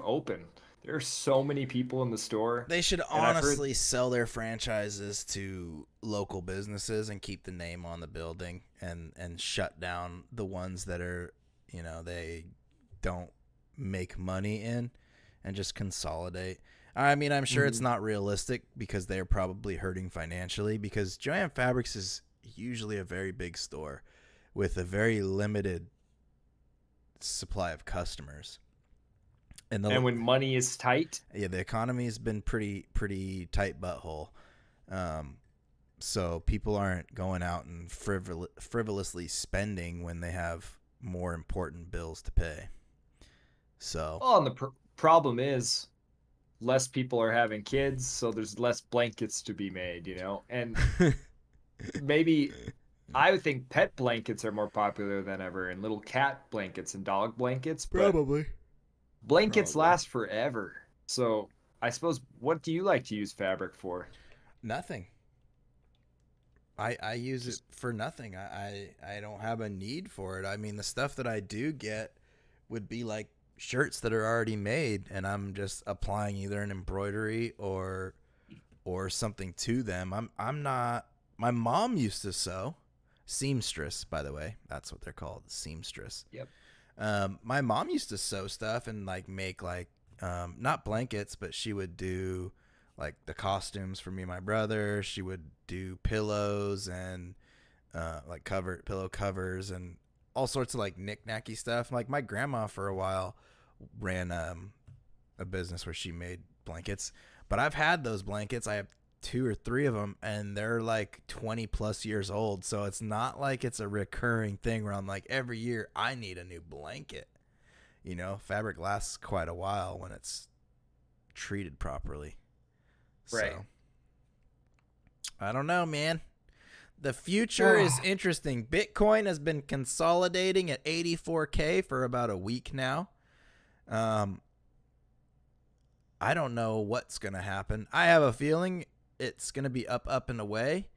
open. There are so many people in the store, They should and I've heard honestly sell their franchises to local businesses and keep the name on the building, and shut down the ones that are, they don't make money in, and just consolidate. I mean, I'm sure it's Mhm. not realistic because they're probably hurting financially, because Joann Fabrics is usually a very big store with a very limited supply of customers. And and when money is tight, the economy has been pretty tight butthole. Um, so people aren't going out and frivolously spending when they have more important bills to pay. So oh, and the problem is less people are having kids, so there's less blankets to be made, And maybe I would think pet blankets are more popular than ever, and little cat blankets and dog blankets, but probably blankets probably last forever. So I suppose, what do you like to use fabric for? nothing. I use it Just for nothing. I don't have a need for it. I mean, the stuff that I do get would be like shirts that are already made, and I'm just applying either an embroidery or something to them. I'm not. My mom used to sew, seamstress, by the way. That's what they're called, seamstress. yep. My mom used to sew stuff and like make like not blankets, but she would do like the costumes for me and my brother. She would do pillows and like pillow covers and all sorts of like knick-knacky stuff. Like my grandma for a while ran a business where she made blankets, but I've had those blankets. I have two or three of them, and they're like 20 plus years old. So it's not like it's a recurring thing where I'm like, every year I need a new blanket. Fabric lasts quite a while when it's treated properly. Right. So I don't know, man. The future is interesting. Bitcoin has been consolidating at 84K for about a week now. Um, I don't know what's going to happen. I have a feeling it's going to be up, and away,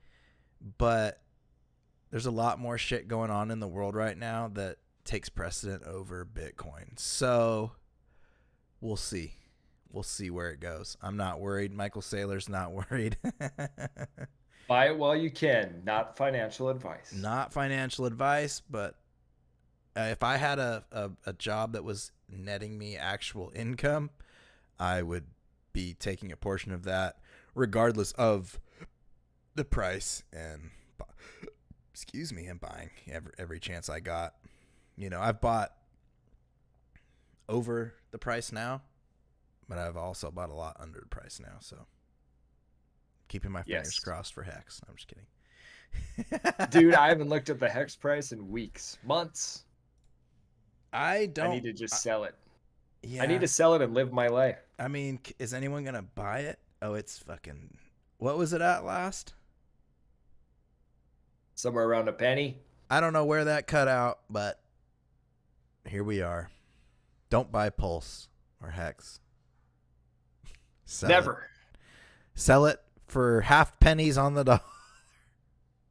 but there's a lot more shit going on in the world right now that takes precedent over Bitcoin. So we'll see. We'll see where it goes. I'm not worried. Michael Saylor's not worried. Buy it while you can, not financial advice. Not financial advice, but if I had a job that was netting me actual income, I would be taking a portion of that, regardless of the price, and and buying every chance I got. I've bought over the price now, but I've also bought a lot under the price now. So keeping my fingers Yes. crossed for Hex. I'm just kidding. Dude, I haven't looked at the hex price in weeks, months. I I don't. need to just sell it. I need Yeah. to sell it and live my life. I mean, is anyone gonna buy it? Oh, it's fucking. What was it at last? Somewhere around a penny. I don't know where that cut out, but here we are. Don't buy Pulse or Hex. Sell it. Never. Sell it for half pennies on the dollar.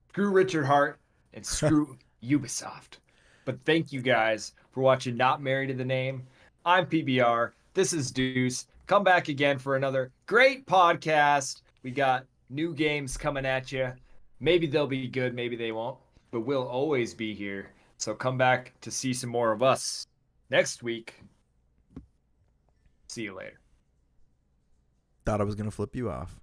Screw Richard Hart and screw Ubisoft. But thank you guys for watching Not Married to the Name. I'm PBR. This is Deuce. Come back again for another great podcast. We got new games coming at you. Maybe they'll be good, maybe they won't, but we'll always be here. So come back to see some more of us next week. See you later. Thought I was gonna flip you off.